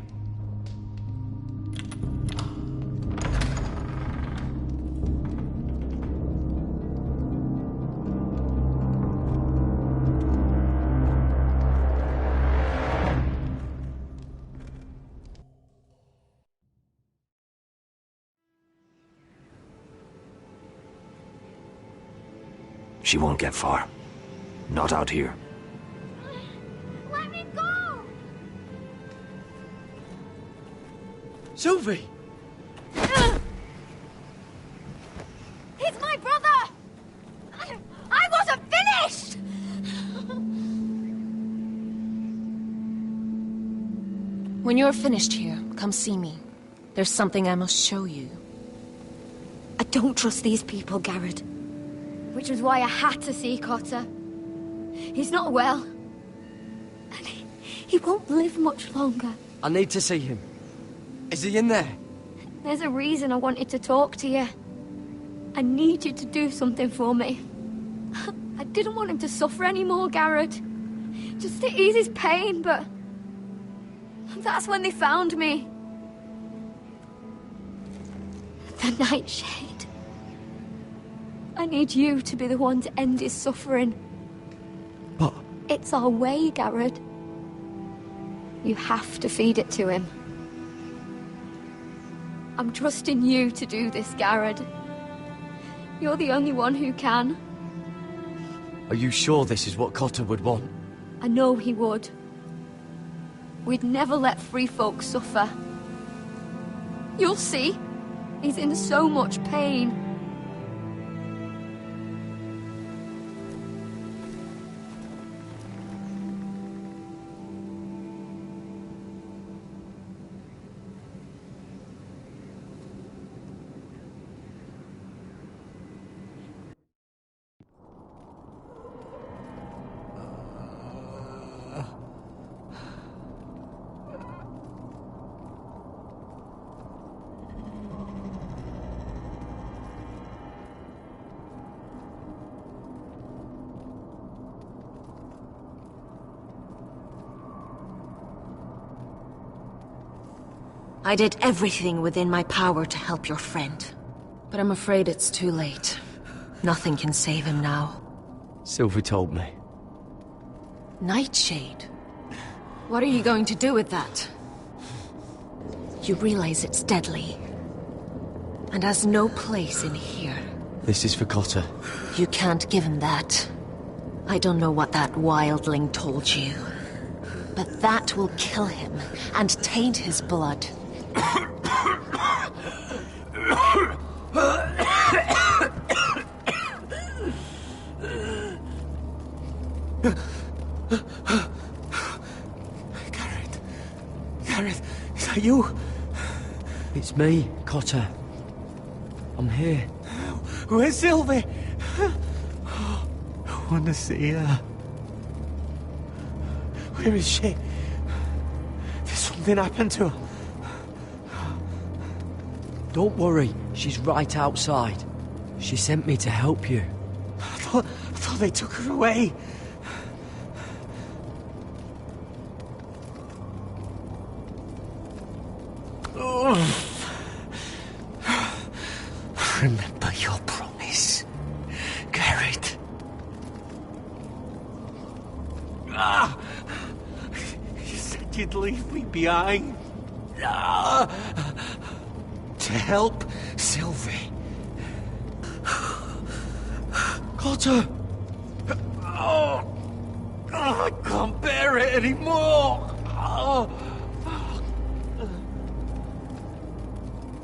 She won't get far. Not out here. Let me go! Sylvie! He's my brother! I wasn't finished! When you're finished here, come see me. There's something I must show you. I don't trust these people, Garrett. Which was why I had to see Cotter. He's not well. And he won't live much longer. I need to see him. Is he in there? There's a reason I wanted to talk to you. I need you to do something for me. I didn't want him to suffer anymore, Garrett. Just to ease his pain, but... that's when they found me. The Nightshade. I need you to be the one to end his suffering. But... it's our way, Garrett. You have to feed it to him. I'm trusting you to do this, Garrett. You're the only one who can. Are you sure this is what Cotter would want? I know he would. We'd never let free folk suffer. You'll see. He's in so much pain. I did everything within my power to help your friend. But I'm afraid it's too late. Nothing can save him now. Sylvie told me. Nightshade? What are you going to do with that? You realize it's deadly. And has no place in here. This is for Cotter. You can't give him that. I don't know what that wildling told you, but that will kill him and taint his blood. Gareth, is that you? It's me, Cotter. I'm here. Where's Sylvie? I want to see her. Where is she? Did something happen to her? Don't worry, she's right outside. She sent me to help you. I thought they took her away. Remember your promise, Garrett. You said you'd leave me behind. To help Sylvie. Cotter! I can't bear it anymore.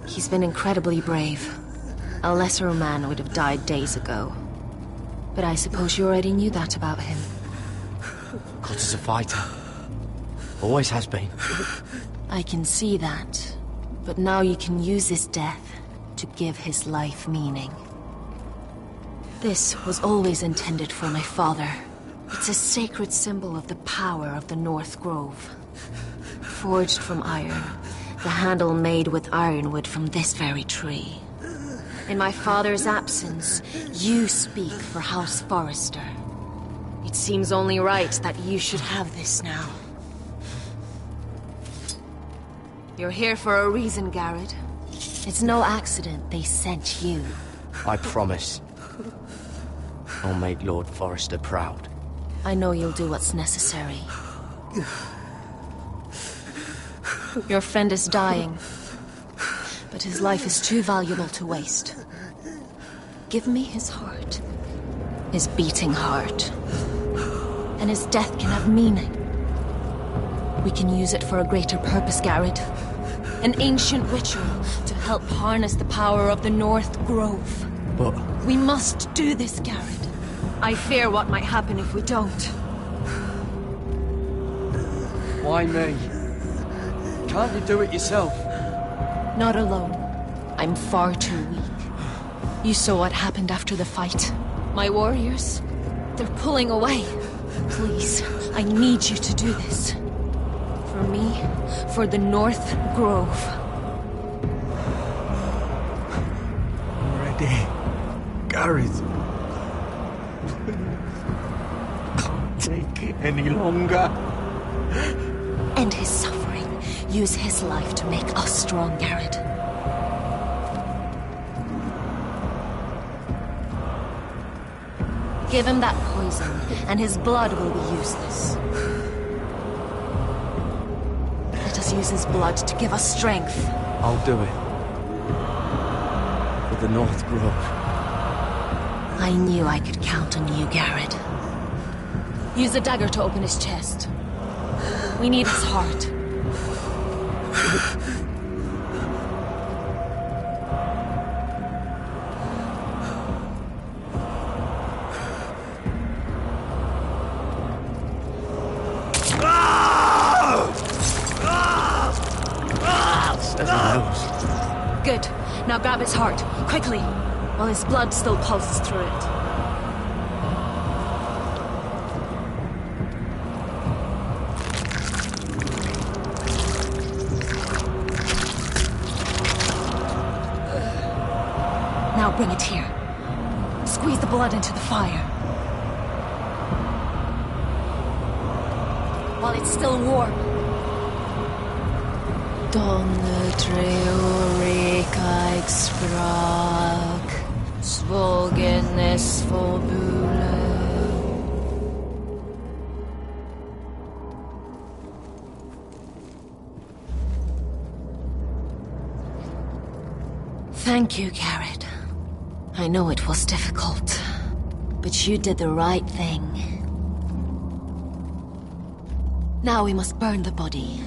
He's been incredibly brave. A lesser man would have died days ago. But I suppose you already knew that about him. Cotter's a fighter. Always has been. I can see that. But now you can use his death to give his life meaning. This was always intended for my father. It's a sacred symbol of the power of the North Grove. Forged from iron, the handle made with ironwood from this very tree. In my father's absence, you speak for House Forrester. It seems only right that you should have this now. You're here for a reason, Garrett. It's no accident they sent you. I promise. I'll make Lord Forrester proud. I know you'll do what's necessary. Your friend is dying, but his life is too valuable to waste. Give me his heart. His beating heart. And his death can have meaning. We can use it for a greater purpose, Garrett. An ancient ritual to help harness the power of the North Grove. But... we must do this, Garrett. I fear what might happen if we don't. Why me? Can't you do it yourself? Not alone. I'm far too weak. You saw what happened after the fight. My warriors, they're pulling away. Please, I need you to do this. For me, for the North Grove. I'm ready. Gareth. Can't take it any longer. End his suffering. Use his life to make us strong, Garrett. Give him that poison, and his blood will be useless. Let us use his blood to give us strength. I'll do it. For the North Grove. I knew I could count on you, Garrett. Use the dagger to open his chest. We need his heart. Good. Now grab his heart, quickly, while his blood still pulses through it. Now bring it here. Squeeze the blood into the fire. While it's still warm. Donne treorekaig sprak, svogenes forbule. Thank you, Garrett. I know it was difficult, but you did the right thing. Now we must burn the body.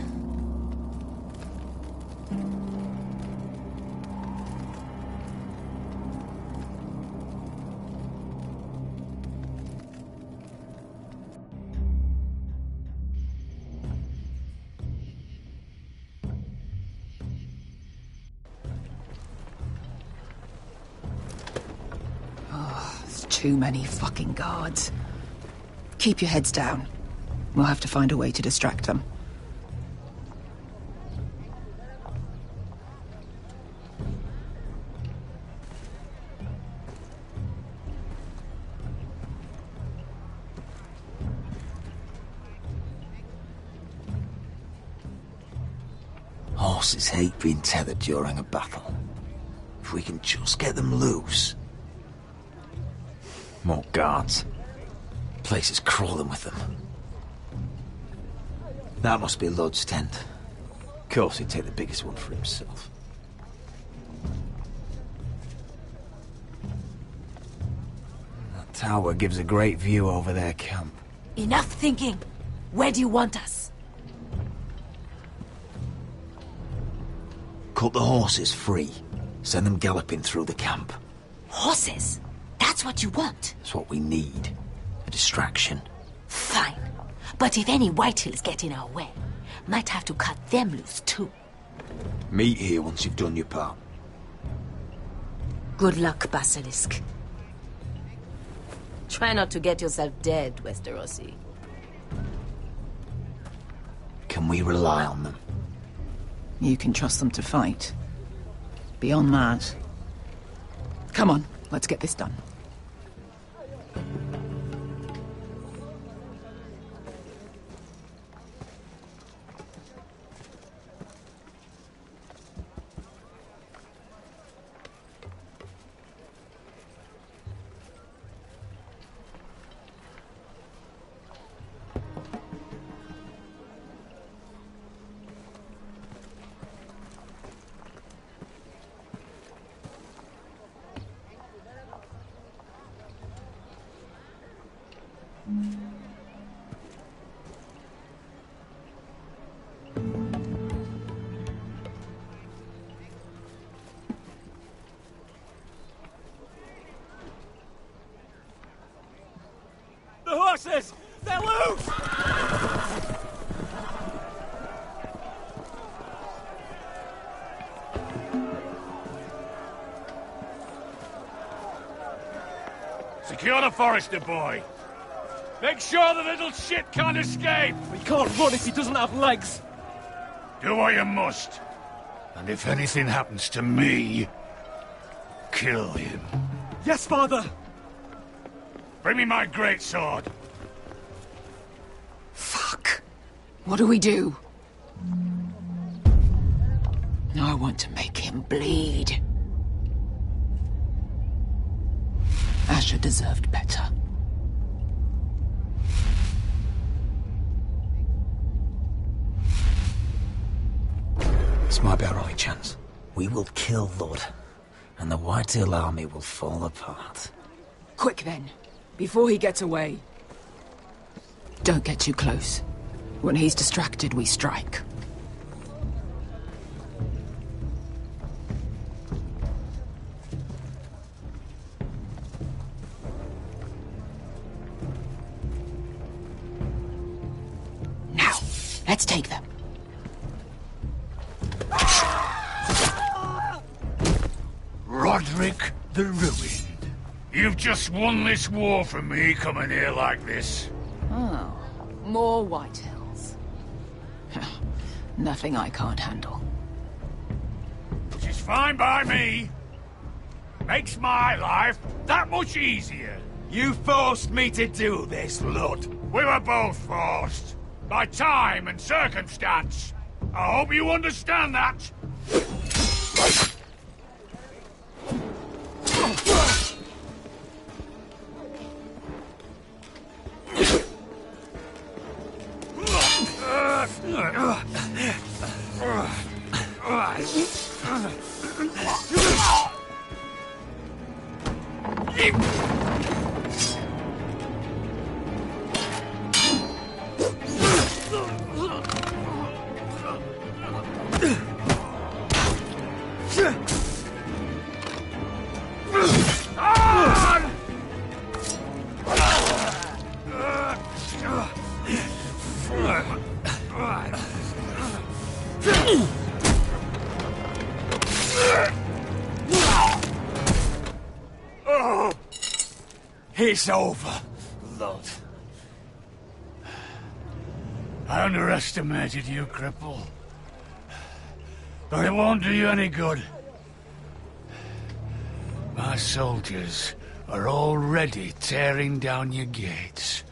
Too many fucking guards. Keep your heads down. We'll have to find a way to distract them. Horses hate being tethered during a battle. If we can just get them loose. More guards. Place is crawling with them. That must be Lud's tent. Of course he'd take the biggest one for himself. That tower gives a great view over their camp. Enough thinking! Where do you want us? Cut the horses free. Send them galloping through the camp. Horses? That's what you want? That's what we need. A distraction. Fine. But if any Whitehills get in our way, might have to cut them loose too. Meet here once you've done your part. Good luck, Basilisk. Try not to get yourself dead, Westerosi. Can we rely on them? You can trust them to fight. Beyond that... Come on, let's get this done. The horses! They're loose! Secure the Forester boy. Make sure the little shit can't escape. He can't run if he doesn't have legs. Do what you must. And if anything happens to me, kill him. Yes, father. Bring me my greatsword. Fuck. What do we do? I want to make him bleed. Asher deserved better. This might be our only chance. We will kill Lud, and the Whitehill army will fall apart. Quick then, before he gets away. Don't get too close. When he's distracted, we strike. Now, let's take them. Roderick the Ruined. You've just won this war from me coming here like this. Oh, more Whitehills. Nothing I can't handle. Which is fine by me. Makes my life that much easier. You forced me to do this, Lud. We were both forced. By time and circumstance. I hope you understand that. It's over, Lord. I underestimated you, cripple. But it won't do you any good. My soldiers are already tearing down your gates.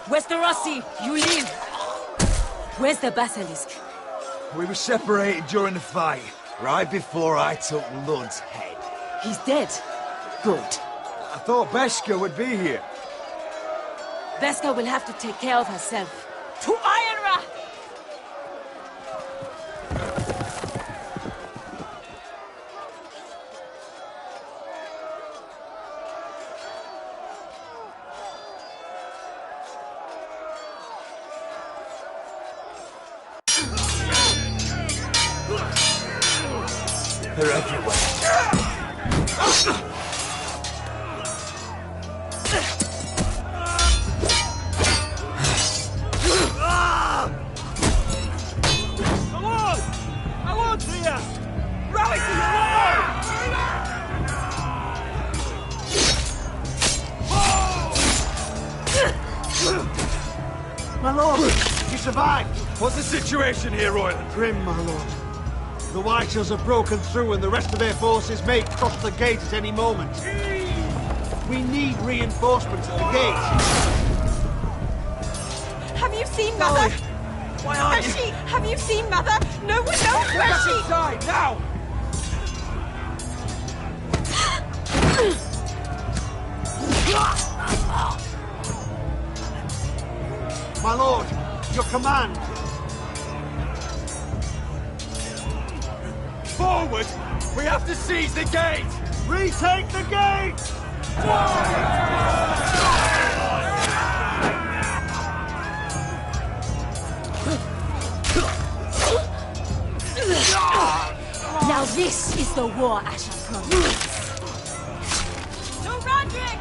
Westerosi, you leave. Where's the basilisk? We were separated during the fight, right before I took Lud's head. He's dead. Good. I thought Beskha would be here. Beskha will have to take care of herself. To Ironra! They're everywhere. Along to you! Rally to your My lord, you survived. What's the situation here, Royland? Grim, my lord. The Whitehills have broken through and the rest of their forces may cross the gate at any moment. We need reinforcements at the gate. Have you seen Mother? Why aren't you? Have you seen Mother? No one knows where she... inside, now! My lord, your command. Forward! We have to seize the gate! Retake the gate! Now this is the war I shall promise. To Roderick!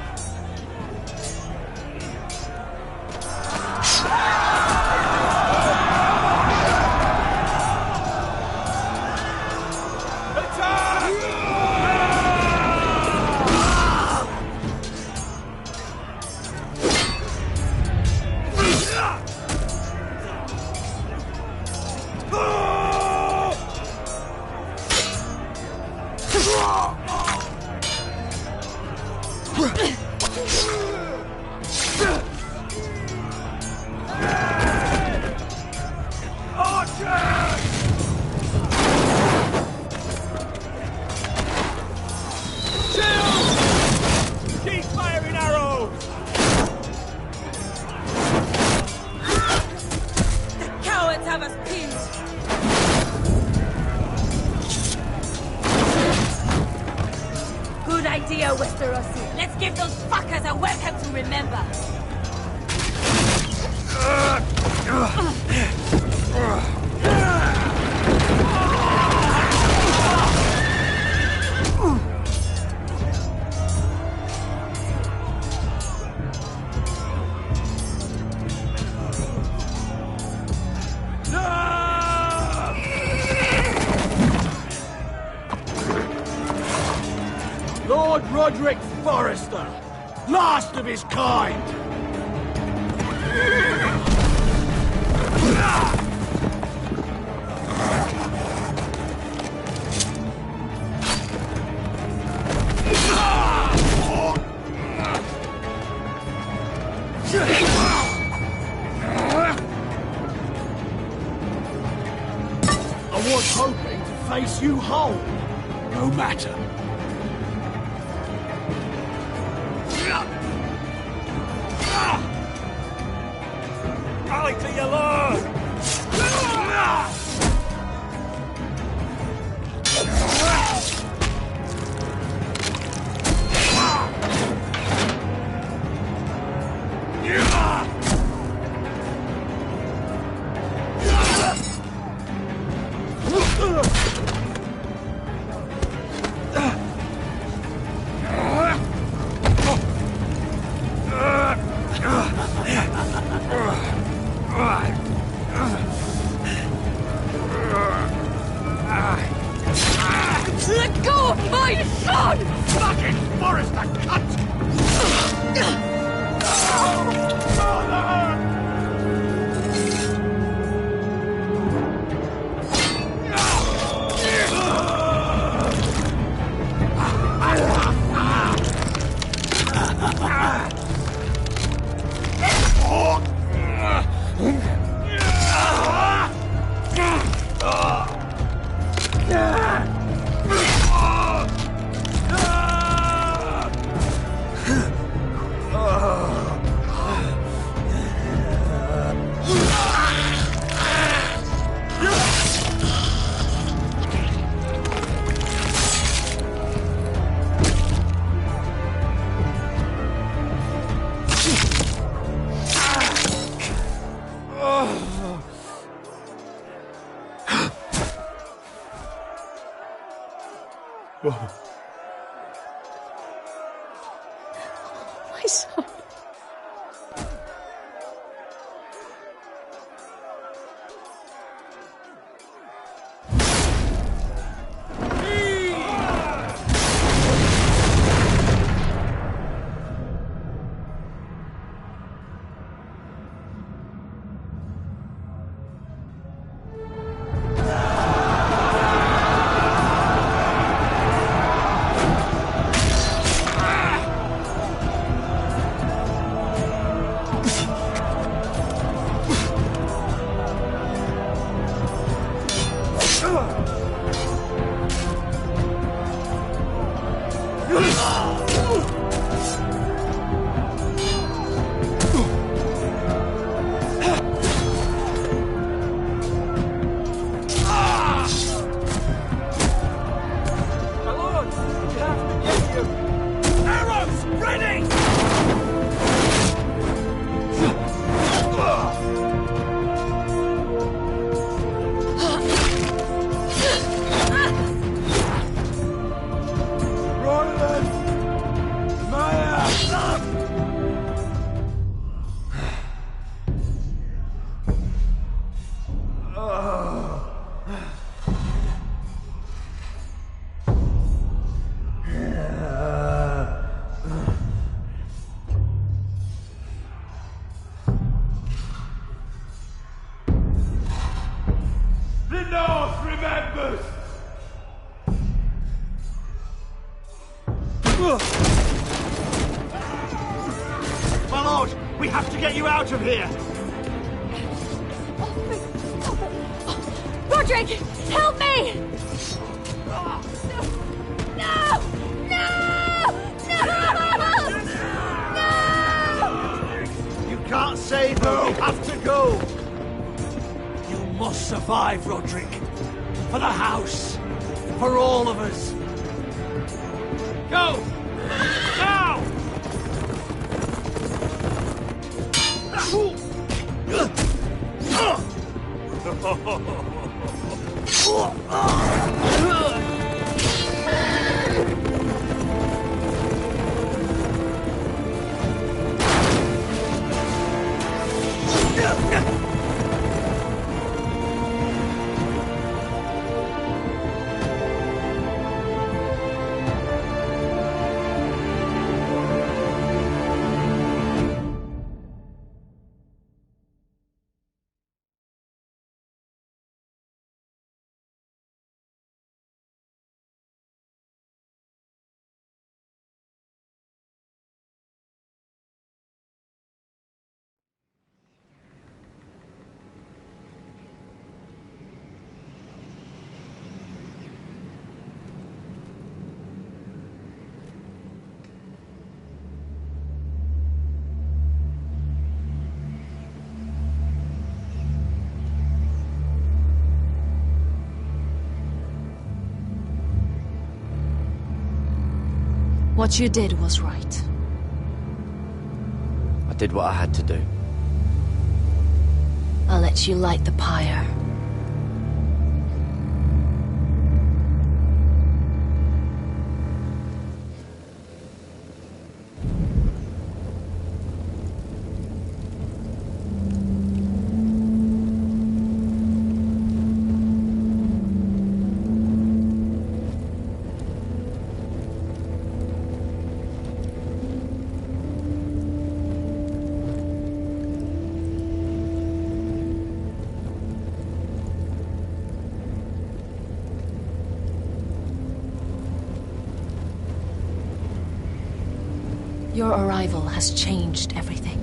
Westerosi. Let's give those fuckers a welcome to remember. Lord Roderick Forrester, last of his kind. I was hoping to face you whole. No matter. Rally to your lord! Let go of my son! Fucking Forrester, cunt! My son. My lord, we have to get you out of here! Roderick, help me! No! No! No! You can't save her, we have to go! You must survive, Roderick. For the house. For all of us. Go! Now! What you did was right. I did what I had to do. I'll let you light the pyre. Your arrival has changed everything.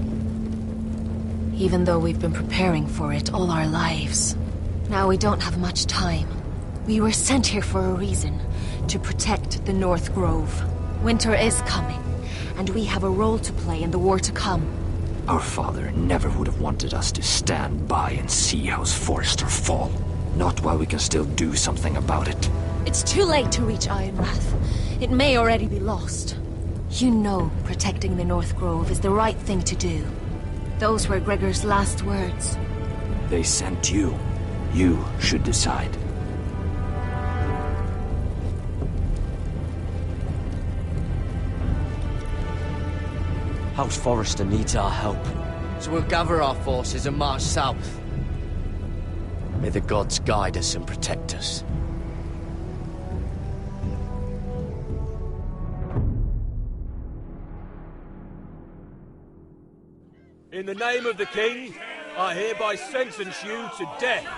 Even though we've been preparing for it all our lives. Now we don't have much time. We were sent here for a reason. To protect the North Grove. Winter is coming, and we have a role to play in the war to come. Our father never would have wanted us to stand by and see House Forrester fall. Not while we can still do something about it. It's too late to reach Ironrath. It may already be lost. You know protecting the North Grove is the right thing to do. Those were Gregor's last words. They sent you. You should decide. House Forrester needs our help. So we'll gather our forces and march south. May the gods guide us and protect us. In the name of the king, I hereby sentence you to death.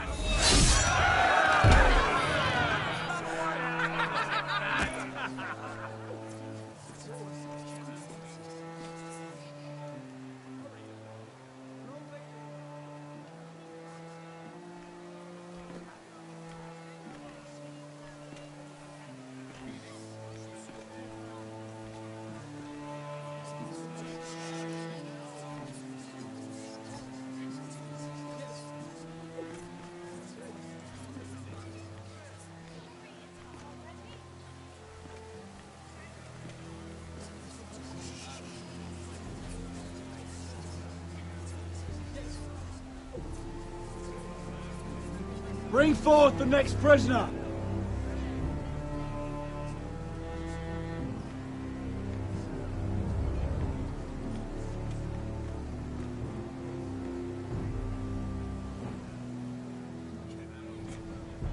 Bring forth the next prisoner!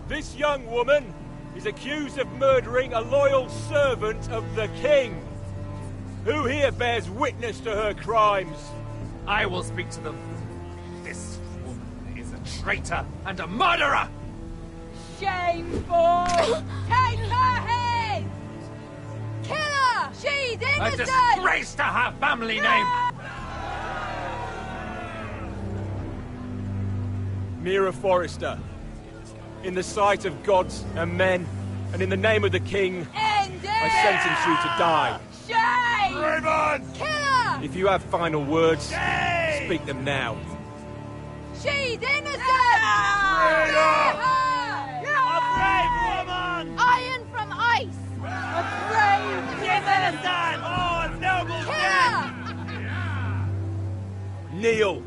This young woman is accused of murdering a loyal servant of the king. Who here bears witness to her crimes? I will speak to them. This woman is a traitor and a murderer! Shameful! Take her head! Kill her! She's A innocent! disgrace to her family name! Mira Forrester, in the sight of gods and men, and in the name of the king, I sentence you to die. Shame! Raven! Kill her! If you have final words, speak them now. She's innocent! A brave woman! Iron from ice! A brave woman! Oh, a noble Kill her! Kneel.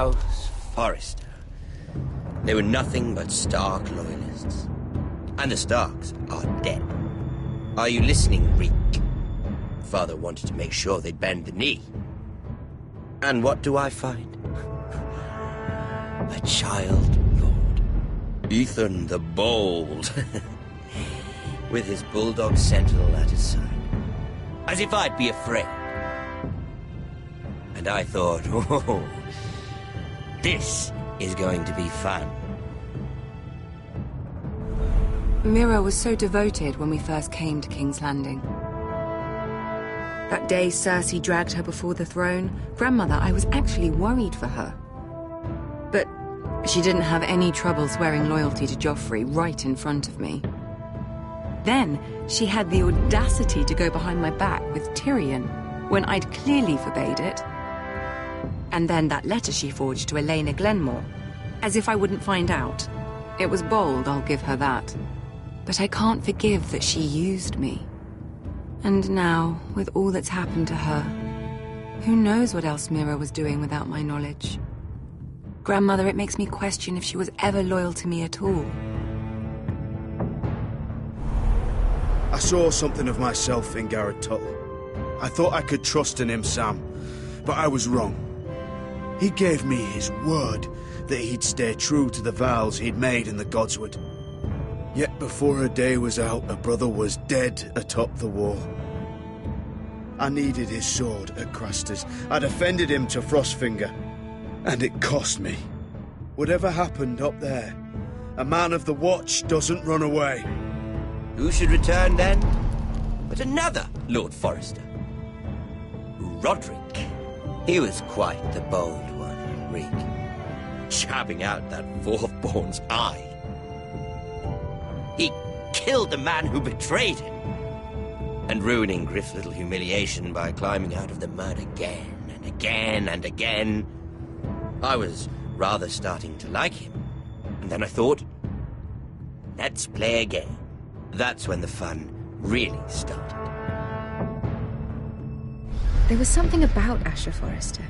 House Forrester. They were nothing but Stark loyalists. And the Starks are dead. Are you listening, Reek? Father wanted to make sure they'd bend the knee. And what do I find? A child lord. Ethan the Bold. With his bulldog sentinel at his side. As if I'd be afraid. And I thought, oh, this is going to be fun. Mira was so devoted when we first came to King's Landing. That day Cersei dragged her before the throne, Grandmother, I was actually worried for her. But she didn't have any trouble swearing loyalty to Joffrey right in front of me. Then she had the audacity to go behind my back with Tyrion when I'd clearly forbade it. And then that letter she forged to Elena Glenmore, as if I wouldn't find out. It was bold, I'll give her that. But I can't forgive that she used me. And now, with all that's happened to her, who knows what else Mira was doing without my knowledge? Grandmother, it makes me question if she was ever loyal to me at all. I saw something of myself in Garrett Tuttle. I thought I could trust in him, Sam, but I was wrong. He gave me his word that he'd stay true to the vows he'd made in the Godswood. Yet before a day was out, a brother was dead atop the wall. I needed his sword at Craster's. I defended him to Frostfinger, and it cost me. Whatever happened up there, a man of the Watch doesn't run away. Who should return then? But another Lord Forrester. Roderick. He was quite the bold one, Reek. Jabbing out that fourth-born's eye. He killed the man who betrayed him. And ruining Griff's little humiliation by climbing out of the mud again and again and again. I was rather starting to like him. And then I thought, let's play a game. That's when the fun really started. There was something about Asher Forrester.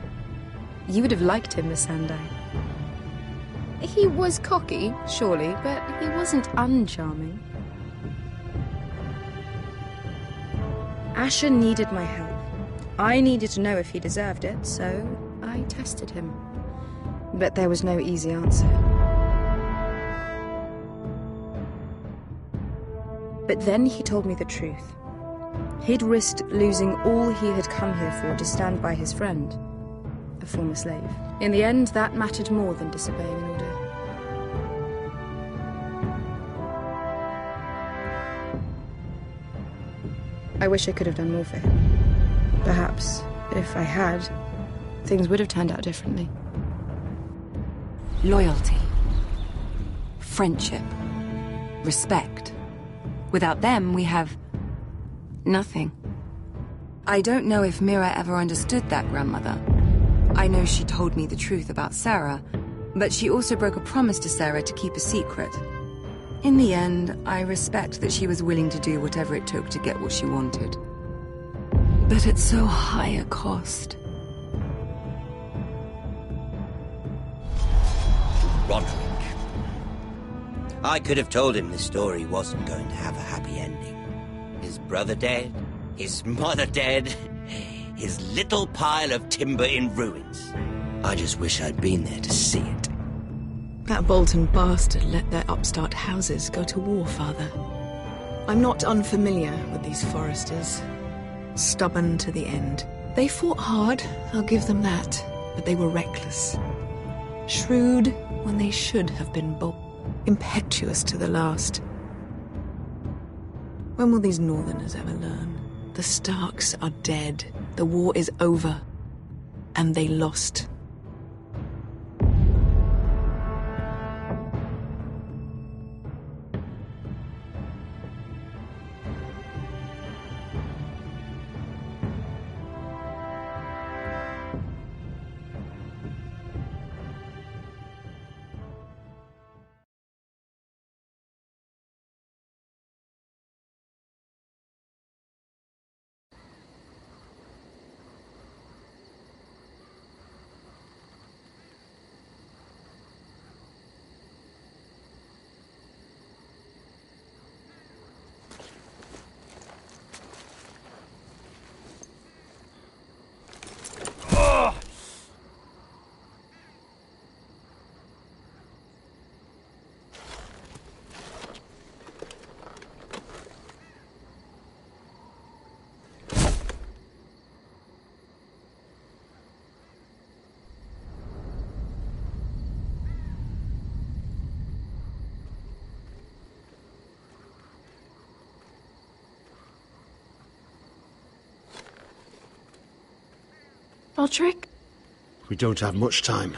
You would have liked him, Miss Sandai. He was cocky, surely, but he wasn't uncharming. Asher needed my help. I needed to know if he deserved it, so I tested him. But there was no easy answer. But then he told me the truth. He'd risked losing all he had come here for to stand by his friend, a former slave. In the end, that mattered more than disobeying an order. I wish I could have done more for him. Perhaps, if I had, things would have turned out differently. Loyalty. Friendship. Respect. Without them, we have nothing. I don't know if Mira ever understood that, Grandmother. I know she told me the truth about Sarah, but she also broke a promise to Sarah to keep a secret. In the end, I respect that she was willing to do whatever it took to get what she wanted. But at so high a cost. Roderick. I could have told him this story wasn't going to have a happy ending. His brother dead, his mother dead, his little pile of timber in ruins. I just wish I'd been there to see it. That Bolton bastard let their upstart houses go to war, Father. I'm not unfamiliar with these Forresters. Stubborn to the end. They fought hard, I'll give them that, but they were reckless. Shrewd when they should have been bold. Impetuous to the last. When will these Northerners ever learn? The Starks are dead. The war is over. And they lost. Roderick? We don't have much time.